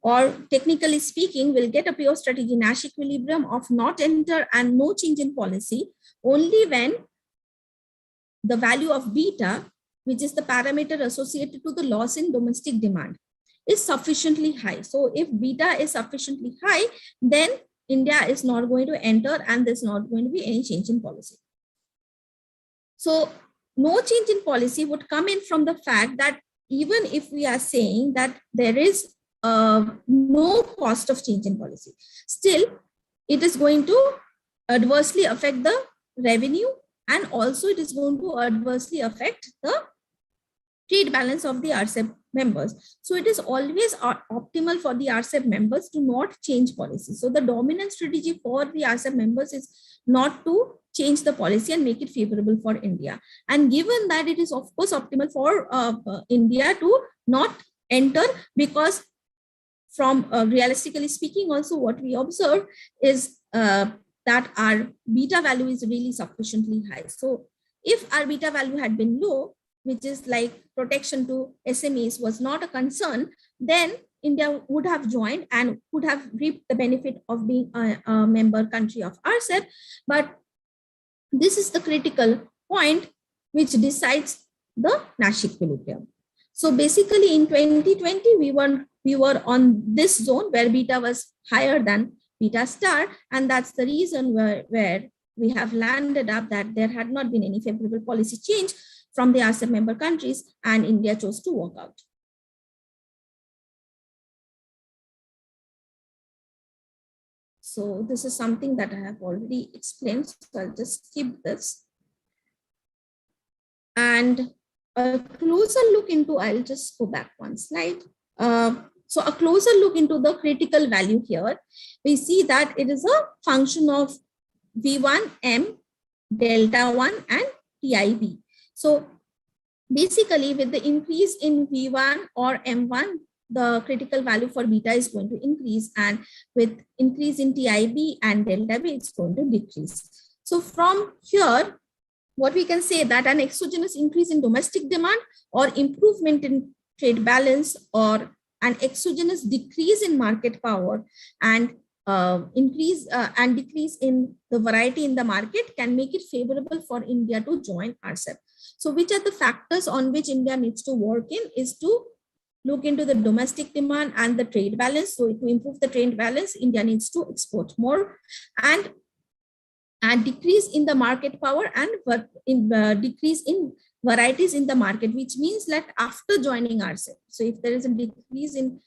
or technically speaking, will get a pure strategy Nash equilibrium of not enter and no change in policy only when the value of beta, which is the parameter associated to the loss in domestic demand, is sufficiently high. So if beta is sufficiently high, then India is not going to enter and there's not going to be any change in policy. So no change in policy would come in from the fact that even if we are saying that there is no cost of change in policy, still it is going to adversely affect the revenue, and also it is going to adversely affect the trade balance of the RCEP members. So it is always optimal for the RCEP members to not change policy. So the dominant strategy for the RCEP members is not to change the policy and make it favorable for India. And given that it is of course optimal for India to not enter, because from realistically speaking also what we observe is that our beta value is really sufficiently high. So if our beta value had been low, which is like protection to SMEs was not a concern, then India would have joined and would have reaped the benefit of being a member country of RCEP. But this is the critical point which decides the Nash equilibrium. So basically in 2020, we were on this zone where beta was higher than beta star. And that's the reason where we have landed up that there had not been any favorable policy change from the RCEP member countries, and India chose to walk out. So this is something that I have already explained. So I'll just skip this. And a closer look into, I'll just go back one slide. So a closer look into the critical value here, we see that it is a function of V1, M, delta 1 and TIB. So basically with the increase in V1 or M1, the critical value for beta is going to increase, and with increase in TIB and delta B, it's going to decrease. So from here, what we can say that an exogenous increase in domestic demand or improvement in trade balance, or an exogenous decrease in market power and increase and decrease in the variety in the market can make it favorable for India to join RCEP. So which are the factors on which India needs to work in is to look into the domestic demand and the trade balance. So to improve the trade balance, India needs to export more, and decrease in the market power and decrease in varieties in the market, which means that after joining RCEP. So if there is a decrease in,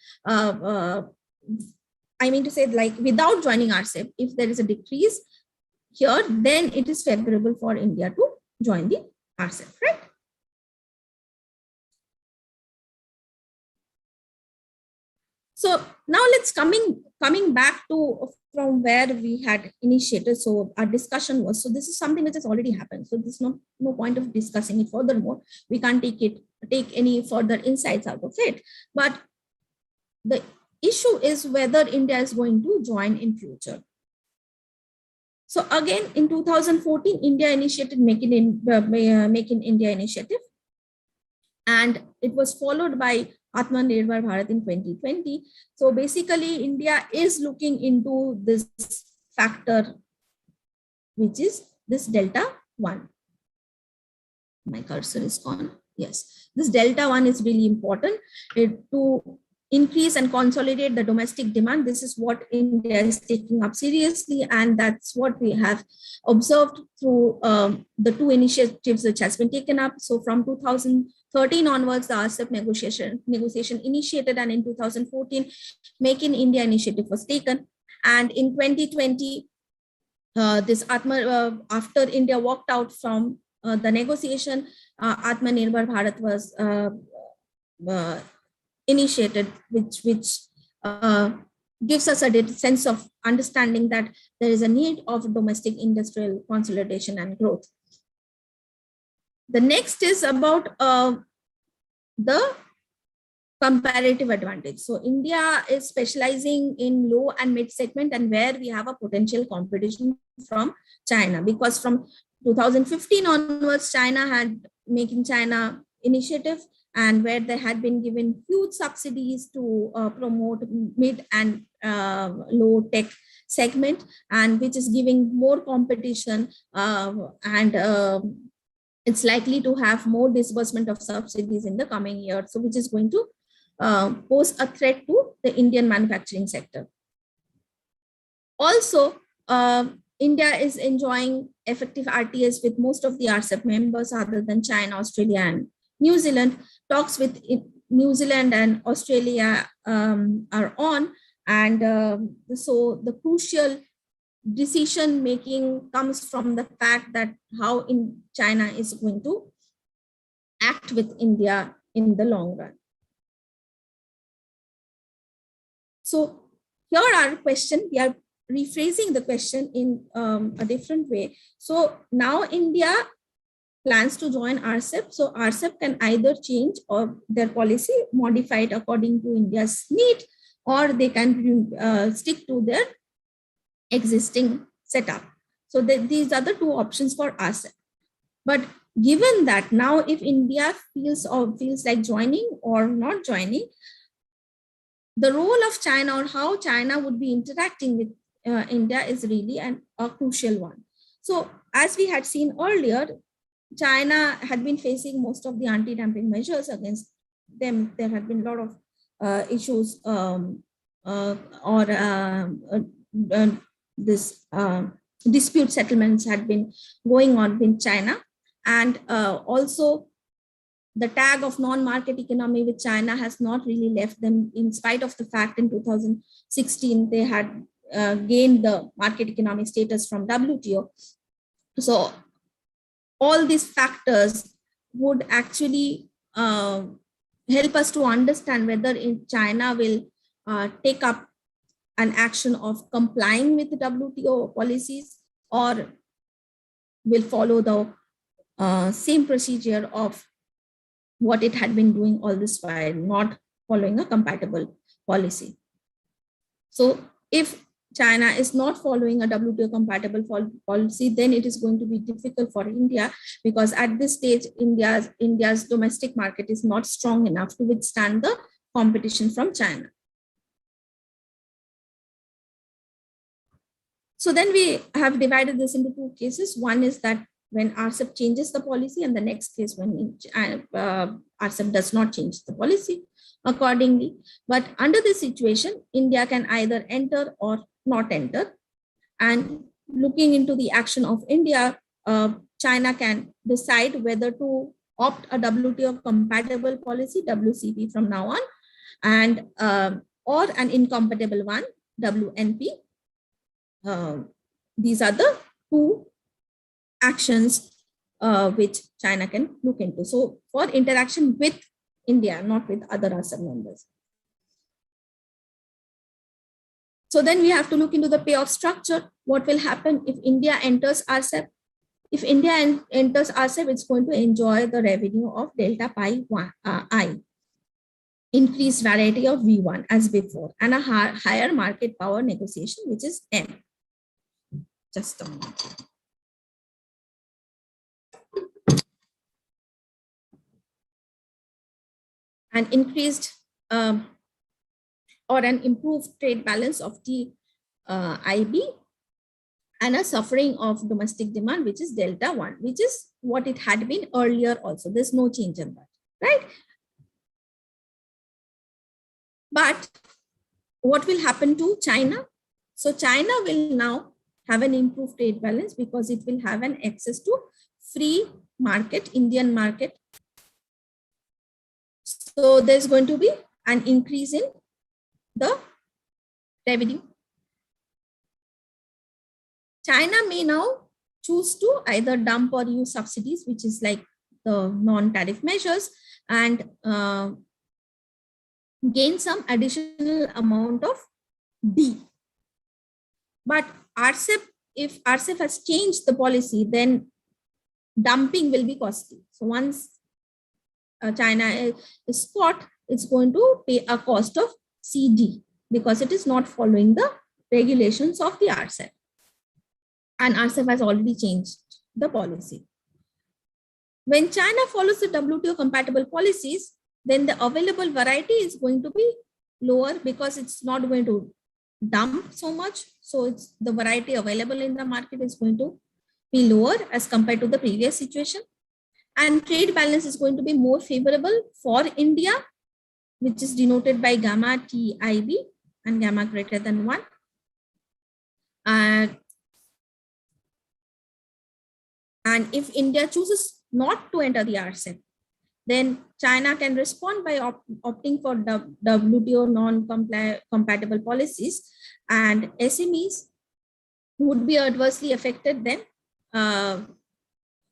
I mean to say like without joining RCEP, if there is a decrease here, then it is favorable for India to join the RCEP, right? So now let's coming back to from where we had initiated. So our discussion was, so this is something which has already happened. So there's no point of discussing it furthermore. We can't take any further insights out of it. But the issue is whether India is going to join in future. So again, in 2014, India initiated Make in India initiative, and it was followed by Atmanirbhar Bharat in 2020. So basically, India is looking into this factor, which is this delta 1. My cursor is gone. Yes, this delta 1 is really important to increase and consolidate the domestic demand. This is what India is taking up seriously, and that's what we have observed through the two initiatives which has been taken up. So from 2013 onwards, the RCEP negotiation initiated, and in 2014, Make in India initiative was taken. And in 2020, after India walked out from the negotiation, Atmanirbhar Bharat was initiated, which gives us a sense of understanding that there is a need of domestic industrial consolidation and growth. The next is about the comparative advantage. So India is specializing in low and mid segment, and where we have a potential competition from China, because from 2015 onwards, China had Make in China initiative, and where they had been given huge subsidies to promote mid and low tech segment, and which is giving more competition, and it's likely to have more disbursement of subsidies in the coming year. So which is going to pose a threat to the Indian manufacturing sector. Also, India is enjoying effective RTS with most of the RCEP members other than China, Australia, and New Zealand. Talks with New Zealand and Australia are on, and so the crucial decision making comes from the fact that how China is going to act with India in the long run. So here our question, we are rephrasing the question in a different way. So now India plans to join RCEP. So RCEP can either change or their policy modified according to India's need, or they can stick to their existing setup. So these are the two options for RCEP. But given that now if India feels like joining or not joining, the role of China or how China would be interacting with India is really a crucial one. So as we had seen earlier, China had been facing most of the anti-dumping measures against them. There had been a lot of issues this dispute settlements had been going on with China. And also the tag of non-market economy with China has not really left them, in spite of the fact in 2016 they had gained the market economy status from WTO. So all these factors would actually help us to understand whether China will take up an action of complying with the WTO policies or will follow the same procedure of what it had been doing all this while, not following a compatible policy. So if China is not following a WTO compatible policy, then it is going to be difficult for India, because at this stage, India's domestic market is not strong enough to withstand the competition from China. So then we have divided this into two cases. One is that when RCEP changes the policy, and the next case when RCEP does not change the policy accordingly. But under this situation, India can either enter or not enter. And looking into the action of India, China can decide whether to opt a WTO compatible policy, WCP from now on, and or an incompatible one, WNP. These are the two actions which China can look into. So for interaction with India, not with other RCEP members. So then we have to look into the payoff structure. What will happen if India enters RCEP? If India enters RCEP, it's going to enjoy the revenue of delta pi I, increased variety of V1 as before, and a higher market power negotiation, which is M. Just a moment. An increased or an improved trade balance of TIB, and a suffering of domestic demand, which is delta 1, which is what it had been earlier also. There's no change in that, right? But what will happen to China? So China will now have an improved trade balance because it will have an access to free market, Indian market. So there's going to be an increase in the revenue. China may now choose to either dump or use subsidies, which is like the non-tariff measures, and gain some additional amount of D. But RCEP, if RCEP has changed the policy, then dumping will be costly. So once China is caught, it's going to pay a cost of CD because it is not following the regulations of the RCEP. And RCEP has already changed the policy. When China follows the WTO compatible policies, then the available variety is going to be lower because it's not going to dump so much. So it's the variety available in the market is going to be lower as compared to the previous situation. And trade balance is going to be more favorable for India, which is denoted by gamma TIB and gamma greater than 1. And if India chooses not to enter the RCEP, then China can respond by opting for WTO non-compatible policies, and SMEs would be adversely affected then,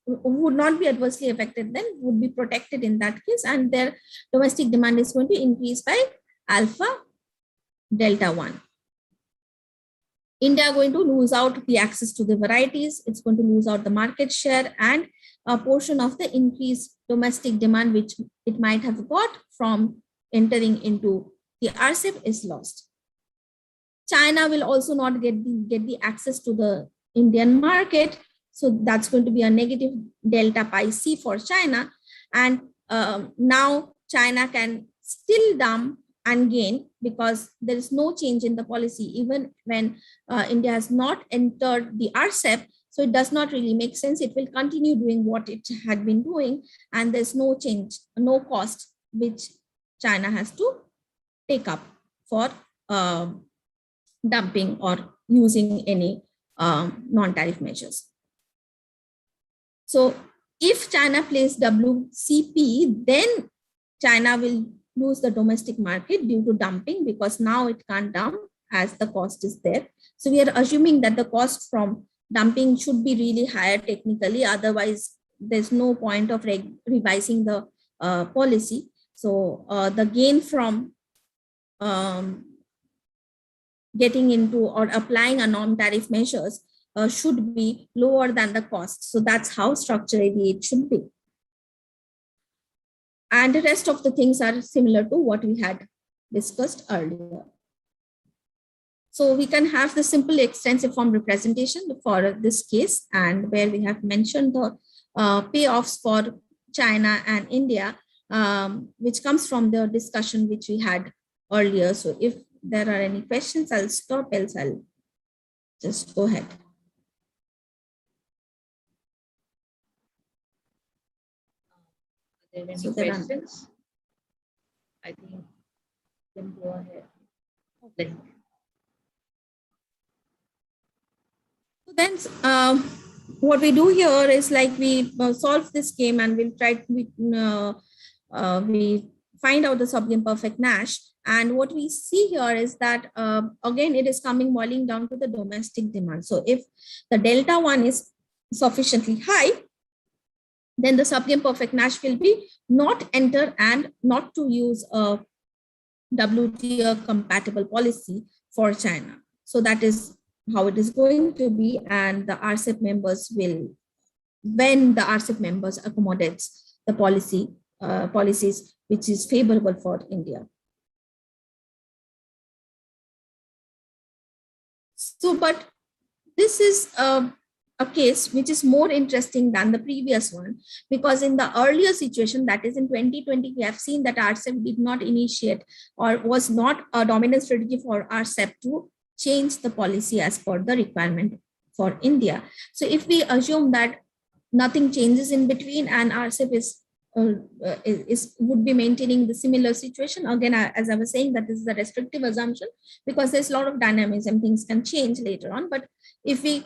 would not be adversely affected then, would be protected in that case, and their domestic demand is going to increase by alpha delta 1. India are going to lose out the access to the varieties. It's going to lose out the market share and a portion of the increased domestic demand, which it might have got from entering into the RCEP, is lost. China will also not get the access to the Indian market. So that's going to be a negative delta pi C for China. And now China can still dump and gain because there is no change in the policy, even when India has not entered the RCEP. So it does not really make sense. It will continue doing what it had been doing, and there's no change, no cost which China has to take up for dumping or using any non-tariff measures. So if China plays WCP, then China will lose the domestic market due to dumping, because now it can't dump as the cost is there. So we are assuming that the cost from dumping should be really higher technically, otherwise there's no point of revising the policy. So the gain from getting into or applying a non-tariff measures should be lower than the cost. So that's how structurally it should be. And the rest of the things are similar to what we had discussed earlier. So we can have the simple extensive form representation for this case, and where we have mentioned the payoffs for China and India, which comes from the discussion which we had earlier. So if there are any questions, I'll stop, else I'll just go ahead. Are there any questions? I think you can go ahead. Okay. So then what we do here is like we solve this game and we'll try to, we find out the sub-imperfect Nash. And what we see here is that, again, it is boiling down to the domestic demand. So if the delta 1 is sufficiently high, then the sub-imperfect Nash will be not enter and not to use a WTO compatible policy for China. So that is how it is going to be. And the RCEP members will, when the RCEP members accommodates the policies which is favorable for India. So, but this is a case which is more interesting than the previous one, because in the earlier situation, that is in 2020, we have seen that RCEP did not initiate or was not a dominant strategy for RCEP to change the policy as per the requirement for India. So if we assume that nothing changes in between and RCEP would be maintaining the similar situation, again, as I was saying, that this is a restrictive assumption because there's a lot of dynamism, things can change later on. But if we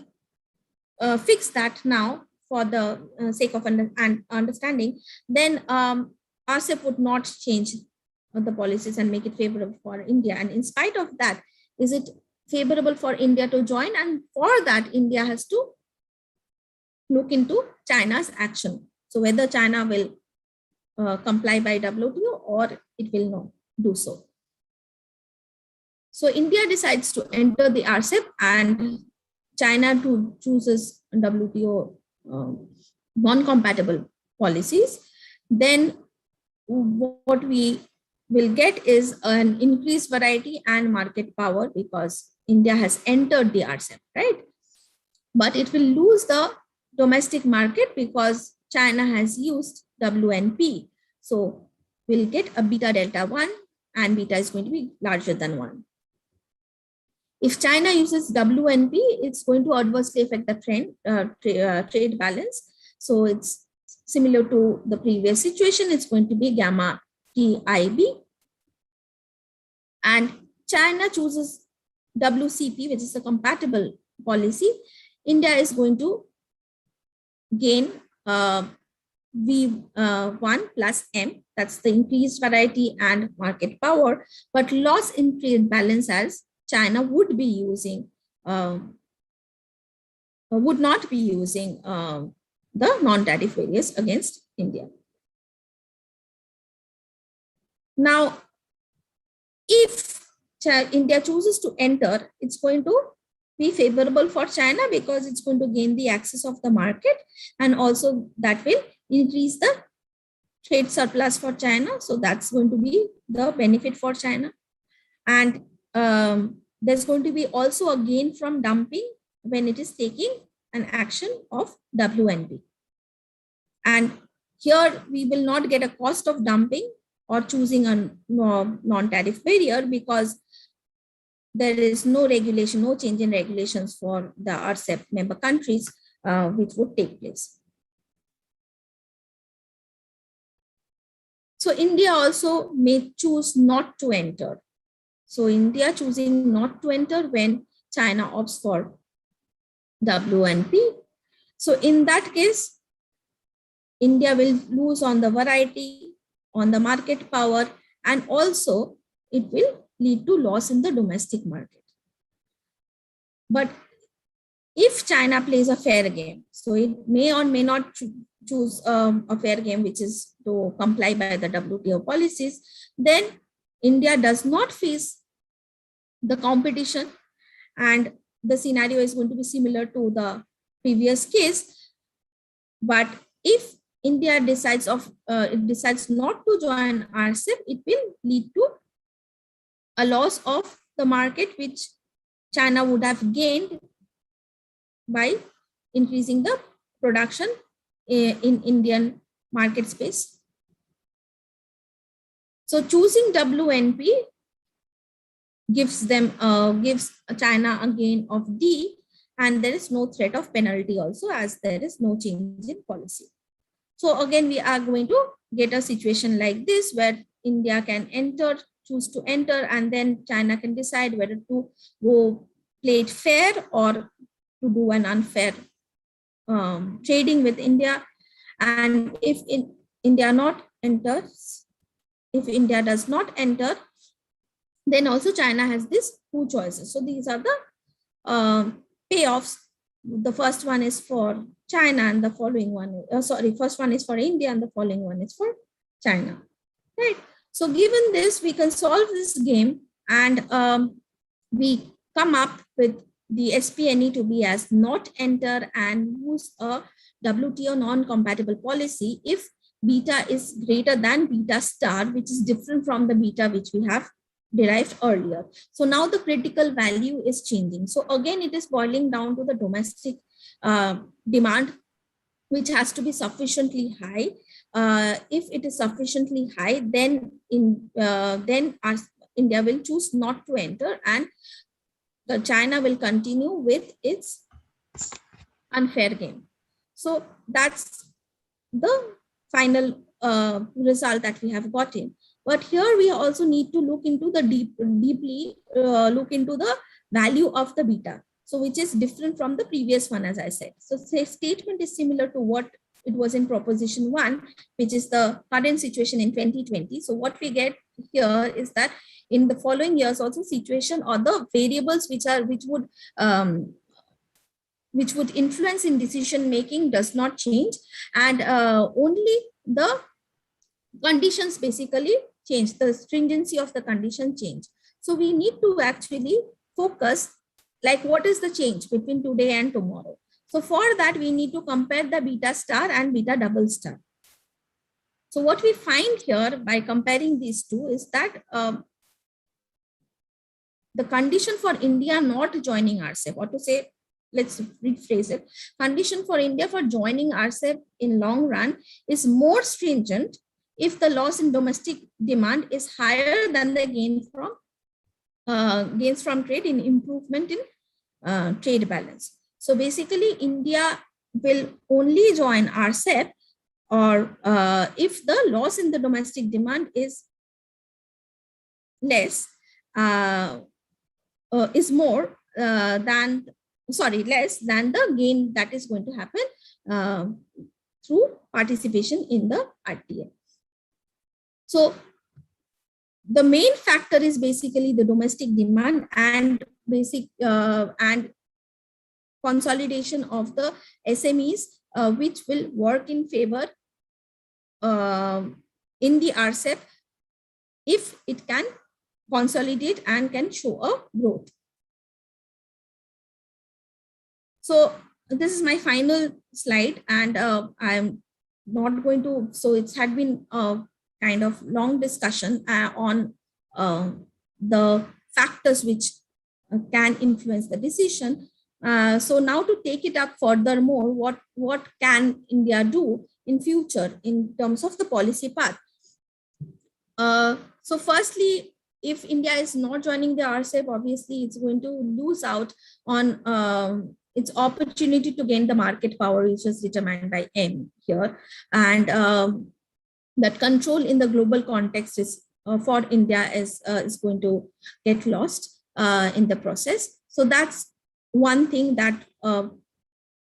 fix that now for the sake of understanding, then RCEP would not change the policies and make it favorable for India. And in spite of that, is it favorable for India to join? And for that, India has to look into China's action. So whether China will comply by WTO or it will not do so. So India decides to enter the RCEP and China chooses WTO non-compatible policies. Then what we will get is an increased variety and market power because India has entered the RCEP, right? But it will lose the domestic market because China has used WNP. So we'll get a beta delta 1 and beta is going to be larger than 1. If China uses WNP, it's going to adversely affect the trade balance. So it's similar to the previous situation. It's going to be gamma TIB. And China chooses WCP, which is a compatible policy. India is going to gain V1 plus M, that's the increased variety and market power, but loss in trade balance as China would be using, would not be using the non-tariff barriers against India. Now, if India chooses to enter, it's going to be favorable for China because it's going to gain the access of the market, and also that will increase the trade surplus for China. So that's going to be the benefit for China. And there's going to be also a gain from dumping when it is taking an action of WNP. And here we will not get a cost of dumping or choosing a non-tariff barrier because there is no regulation, no change in regulations for the RCEP member countries which would take place. So India also may choose not to enter. So India choosing not to enter when China opts for WNP. So in that case, India will lose on the variety, on the market power, and also it will lead to loss in the domestic market. But if China plays a fair game, so it may or may not choose a fair game, which is to comply by the WTO policies, then India does not face the competition, and the scenario is going to be similar to the previous case. But if India decides not to join RCEP, it will lead to a loss of the market which China would have gained by increasing the production in Indian market space. So choosing WNP gives China a gain of D, and there is no threat of penalty also, as there is no change in policy. So again, we are going to get a situation like this where India can choose to enter, and then China can decide whether to go play it fair or to do an unfair trading with India. And if India does not enter, then also China has these two choices. So these are the payoffs. The first one is for China, and the following one, first one is for India, and the following one is for China, right? So given this, we can solve this game, and we come up with the SPNE to be as not enter and use a WTO non-compatible policy if beta is greater than beta star, which is different from the beta which we have derived earlier. So now the critical value is changing. So again, it is boiling down to the domestic demand, which has to be sufficiently high. If it is sufficiently high, then India will choose not to enter, and China will continue with its unfair game. So that's the final result that we have gotten. But here we also need to look into the deeply look into the value of the beta, so which is different from the previous one, as I said. So the statement is similar to what it was in proposition 1, which is the current situation in 2020. So what we get here is that in the following years also situation or the variables which would influence in decision making does not change, and only the conditions basically change, the stringency of the condition change. So we need to actually focus, like, what is the change between today and tomorrow. So for that, we need to compare the beta star and beta double star. So what we find here by comparing these two is that the condition for India not joining RCEP, or to say, let's rephrase it, condition for India for joining RCEP in long run is more stringent if the loss in domestic demand is higher than the gains from trade in improvement in trade balance. So basically, India will only join RCEP or if the loss in the domestic demand is less, is more less than the gain that is going to happen through participation in the RTA. So the main factor is basically the domestic demand and and consolidation of the SMEs, which will work in favor in the RCEP if it can consolidate and can show a growth. So this is my final slide, and I'm not going to, so it's had been a kind of long discussion on the factors which can influence the decision. So now to take it up furthermore, what can India do in future in terms of the policy path? So firstly, if India is not joining the RCEP, obviously it's going to lose out on its opportunity to gain the market power, which is determined by M here. And that control in the global context is for India is going to get lost in the process. So that's one thing that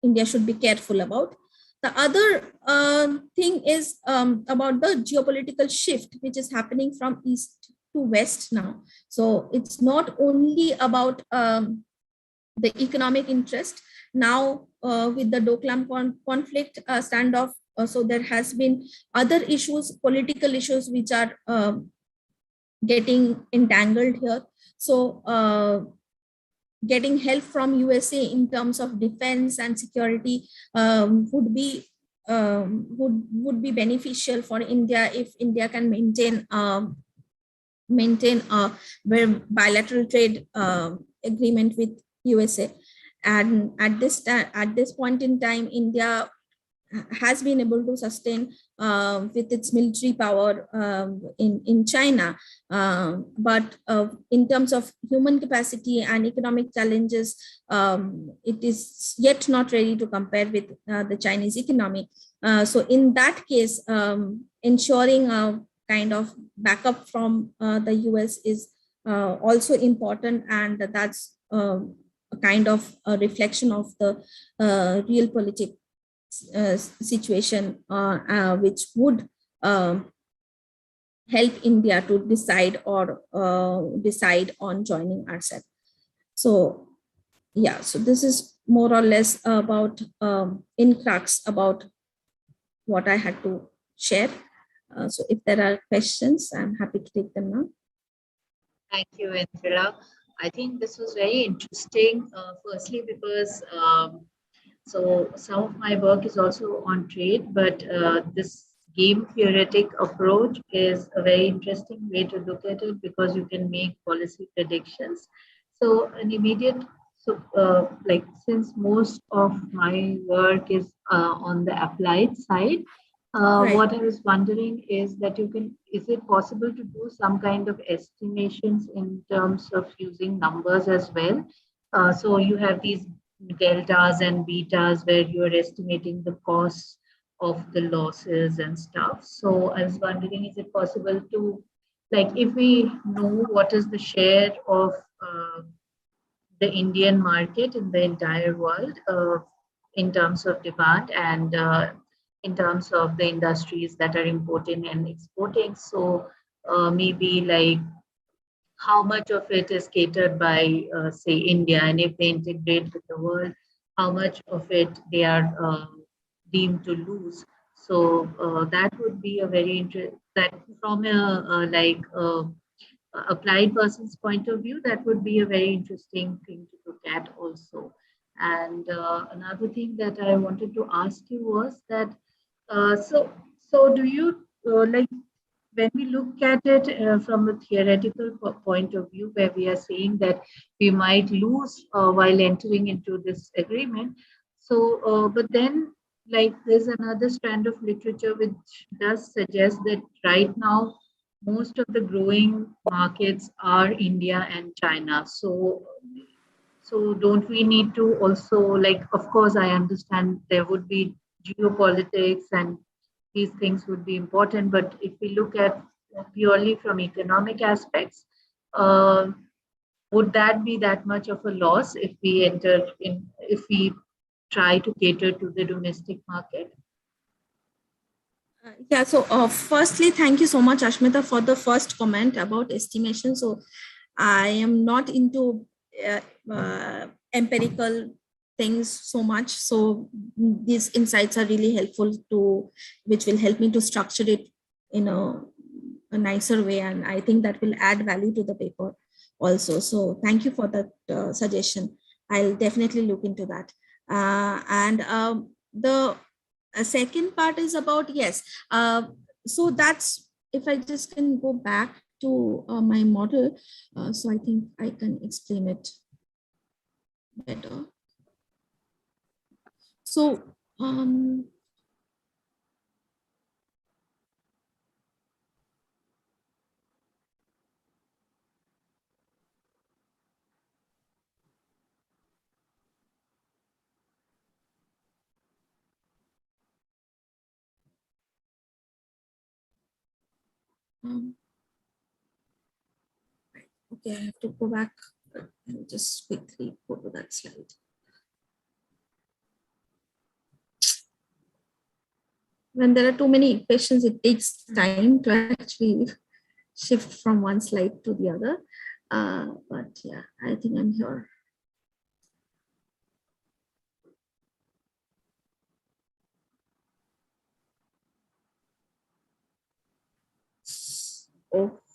India should be careful about. The other thing is about the geopolitical shift, which is happening from east to west now. So it's not only about the economic interest. Now, with the Doklam conflict standoff, so there has been other issues, political issues, which are getting entangled here. So getting help from USA in terms of defense and security would be beneficial for India if India can maintain a bilateral trade agreement with USA. And at this point in time, India has been able to sustain with its military power in China. But in terms of human capacity and economic challenges, it is yet not ready to compare with the Chinese economy. So in that case, ensuring a kind of backup from the US is also important, and that's a kind of a reflection of the real politics situation, which would help India to decide on joining RCEP. So yeah, so this is more or less about in crux about what I had to share. So if there are questions, I'm happy to take them now. Thank you, Indira. I think this was very interesting, firstly because so some of my work is also on trade, but this game theoretic approach is a very interesting way to look at it because you can make policy predictions. So an immediate, like since most of my work is on the applied side, Right. what I was wondering is that is it possible to do some kind of estimations in terms of using numbers as well? So you have these deltas and betas where you are estimating the costs of the losses and stuff. So I was wondering, is it possible to, like, if we know what is the share of the Indian market in the entire world in terms of demand and in terms of the industries that are importing and exporting. So maybe like how much of it is catered by, say, India, and if they integrate with the world, how much of it they are deemed to lose. So that would be a very interesting, that from a applied person's point of view, that would be a very interesting thing to look at also. And another thing that I wanted to ask you was that, so do you like when we look at it from a theoretical point of view, where we are saying that we might lose while entering into this agreement. So, but then, like, there's another strand of literature which does suggest that right now, most of the growing markets are India and China. So don't we need to also, like, of course, I understand there would be geopolitics and these things would be important. But if we look at purely from economic aspects, uh, would that be that much of a loss if we try to cater to the domestic market? Yeah, so firstly, thank you so much, Ashmita, for the first comment about estimation. So I am not into empirical things so much. So these insights are really helpful which will help me to structure it in a a nicer way, and I think that will add value to the paper also. So thank you for that suggestion. I'll definitely look into that. And the second part is about, yes, so that's, if I just can go back to my model, so I think I can explain it better. So okay, I have to go back and just quickly go to that slide. When there are too many equations, it takes time to actually shift from one slide to the other. But yeah, I think I'm here.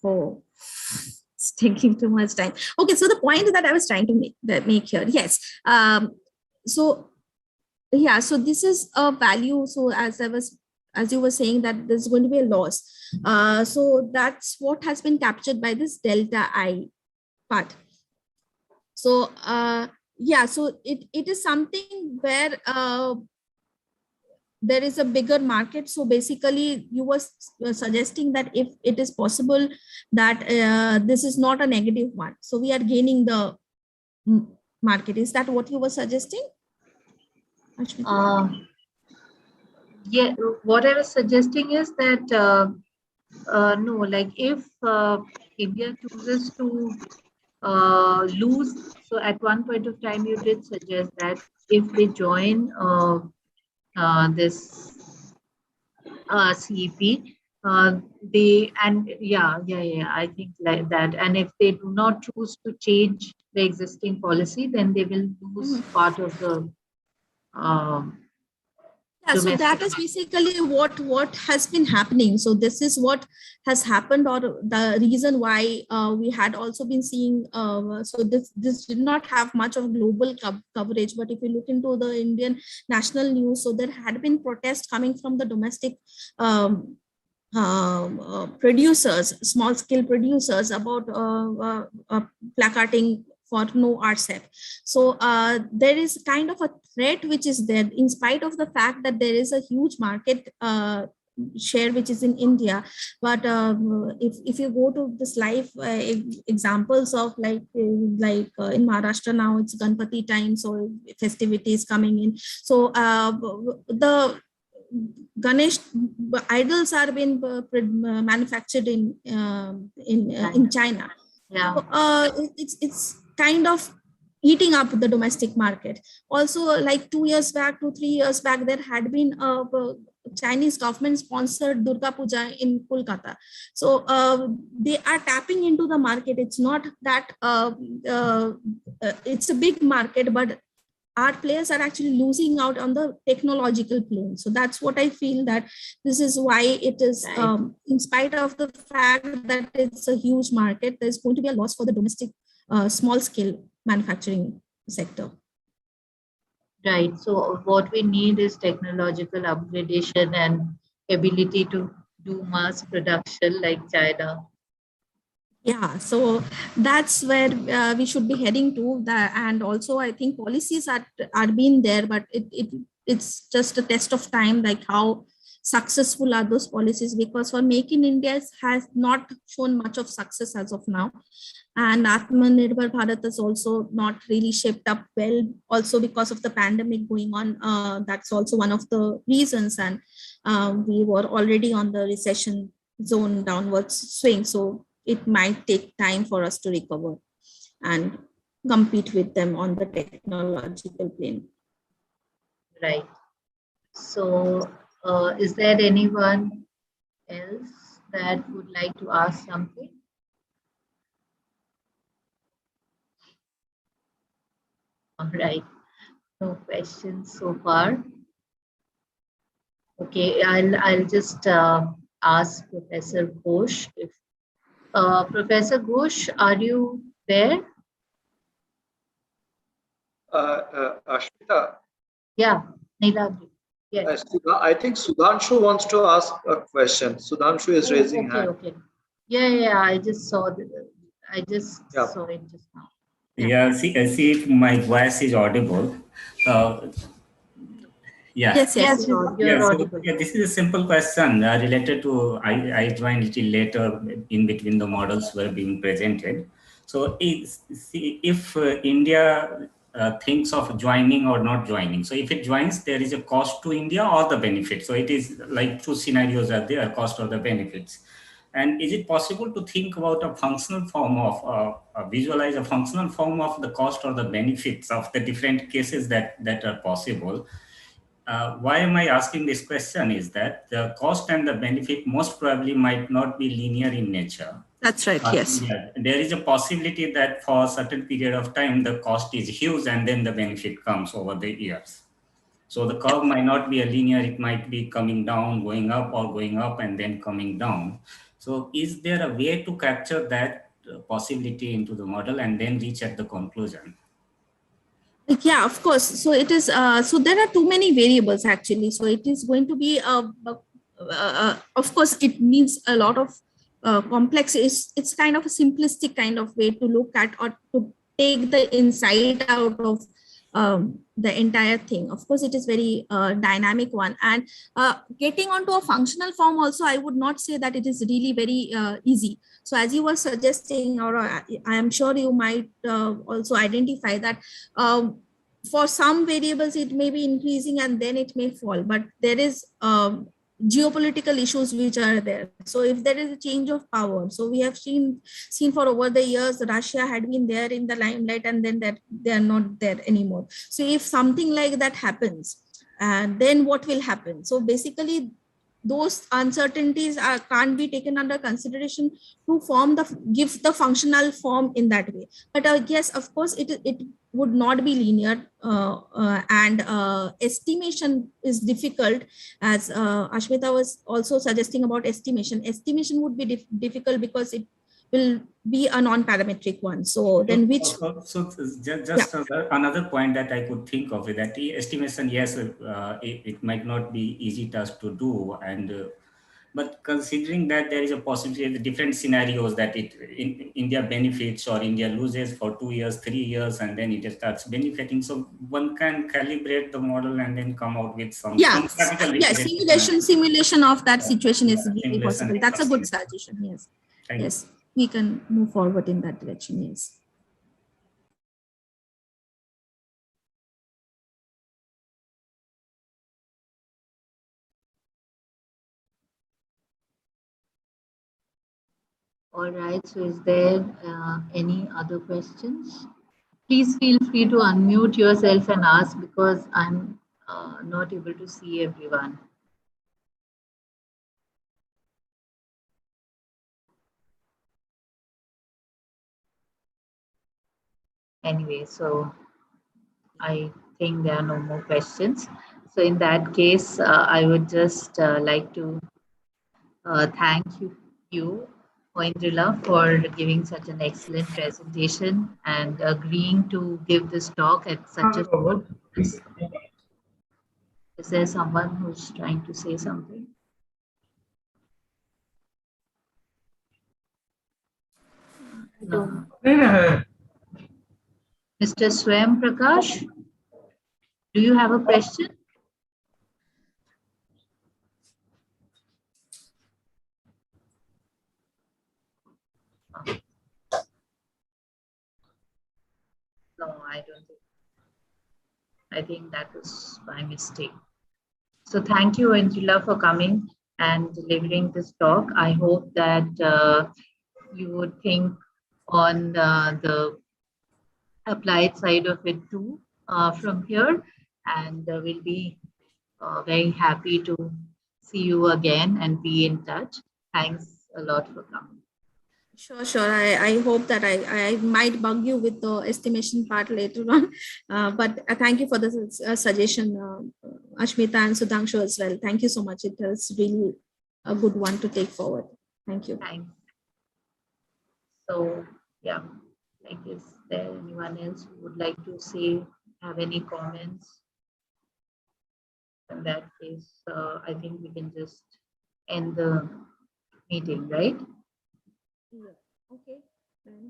Oh, it's taking too much time. Okay, so the point that I was trying to make here, yes. So yeah, so this is a value. So as you were saying, that there's going to be a loss. So that's what has been captured by this delta I part. So yeah, so it is something where there is a bigger market. So basically you were suggesting that if it is possible that this is not a negative one, so we are gaining the market. Is that what you were suggesting, Ashmita? Yeah, what I was suggesting is that no, like if India chooses to lose, so at one point of time you did suggest that if they join this CEP, they, and yeah, I think like that. And if they do not choose to change the existing policy, then they will lose part of the Yeah, so domestic that is market. basically what has been happening. So this is what has happened, or the reason why we had also been seeing. So this did not have much of global coverage, but if you look into the Indian national news, so there had been protests coming from the domestic producers, small scale producers, about placarding for no RCEP. So there is kind of a threat which is there, in spite of the fact that there is a huge market share which is in India. But if you go to this live examples of like in Maharashtra now, it's Ganpati time, so festivities coming in. So the Ganesh idols are being manufactured in China. Yeah. So, it's kind of eating up the domestic market. Also, like 2 years back, 3 years back, there had been a Chinese government sponsored Durga Puja in Kolkata. So they are tapping into the market. It's not that it's a big market, but our players are actually losing out on the technological plane. So that's what I feel, that this is why it is, in spite of the fact that it's a huge market, there's going to be a loss for the domestic small scale manufacturing sector. Right. So what we need is technological upgradation and ability to do mass production like China. Yeah, so that's where we should be heading to. That, and also I think policies are being there, but it's just a test of time, like how successful are those policies, because for Make in India has not shown much of success as of now, and Atmanirbhar Bharat is also not really shaped up well, also because of the pandemic going on. That's also one of the reasons, and we were already on the recession zone downwards swing, so it might take time for us to recover and compete with them on the technological plane. Right. So is there anyone else that would like to ask something? All right. No questions so far. Okay, I'll just ask Professor Ghosh. If Professor Ghosh, are you there? Ashmita, Yeah, Neeladri. Yes. I think Sudhanshu wants to ask a question. Sudhanshu is raising Okay, hand. okay. Yeah. I just saw I just Yeah. saw it just now. Yeah, see if my voice is audible. Uh, yeah. Yes, Yes, yes. you're So audible. this is a simple question related to I joined little later in between the models were being presented. So if India thinks of joining or not joining, so if it joins, there is a cost to India or the benefit. So it is like two scenarios are there: cost or the benefits. And is it possible to think about a functional form of visualize a functional form of the cost or the benefits of the different cases that are possible? Why am I asking this question is that the cost and the benefit most probably might not be linear in nature. That's right. Yes. Yeah, there is a possibility that for a certain period of time, the cost is huge and then the benefit comes over the years. So the curve might not be a linear, it might be coming down, going up, or going up and then coming down. So is there a way to capture that possibility into the model and then reach at the conclusion? Yeah, of course. So it is. So there are too many variables actually. So it is going to be. Of course, it needs a lot of complex. It's kind of a simplistic kind of way to look at or to take the insight out of the entire thing. Of course, it is very dynamic one. And getting onto a functional form also, I would not say that it is really very easy. So as you were suggesting, or I am sure you might also identify that for some variables it may be increasing and then it may fall, but there is geopolitical issues which are there. So if there is a change of power, so we have seen for over the years Russia had been there in the limelight and then that they are not there anymore. So if something like that happens, then what will happen? So basically those uncertainties can't be taken under consideration to give the functional form in that way. But yes, of course it would not be linear, and estimation is difficult, as Ashmita was also suggesting about estimation would be difficult because it will be a non-parametric one. So then which just another point that I could think of is that the estimation, yes, it might not be easy task to do, and but considering that there is a possibility of the different scenarios that India benefits or India loses for 2 years, 3 years, and then it starts benefiting. So one can calibrate the model and then come out with some simulation of that situation is really simulation possible. That's a good suggestion. Yes. Yes, we can move forward in that direction. Yes. All right. So is there any other questions? Please feel free to unmute yourself and ask because I'm not able to see everyone. Anyway, so I think there are no more questions. So in that case, I would just like to thank you, Oindrila, for giving such an excellent presentation and agreeing to give this talk at such a short notice. Is there someone who's trying to say something? Mr. Swam Prakash, do you have a question? No, I don't think. I think that was my mistake. So thank you, Angela, for coming and delivering this talk. I hope that you would think on the applied side of it too from here, and we'll be very happy to see you again and be in touch. Thanks a lot for coming. Sure. I hope that I might bug you with the estimation part later on. But thank you for the suggestion, Ashmita and Sudhanshu as well. Thank you so much. It was really a good one to take forward. Thank you. Thanks. So, yeah, like, is there anyone else who would like to say, have any comments? In that case, I think we can just end the meeting, right? Okay.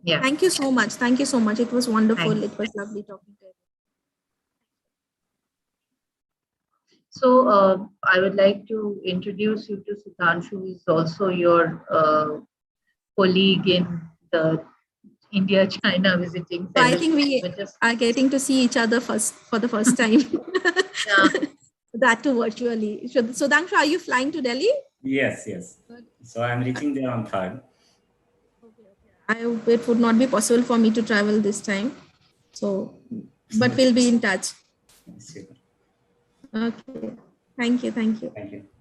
Yeah. Thank you so much. Thank you so much. It was wonderful. Thanks. It was lovely talking to you. So I would like to introduce you to Sudhanshu, who is also your colleague in the India-China visiting So I fellowship. think we But just, are getting to see each other for the first time. yeah. That too virtually. So Dangshu, are you flying to Delhi? Yes, yes. So I'm reaching there on 3rd. It would not be possible for me to travel this time. So, but we'll be in touch. Super. Okay. Thank you. Thank you. Thank you.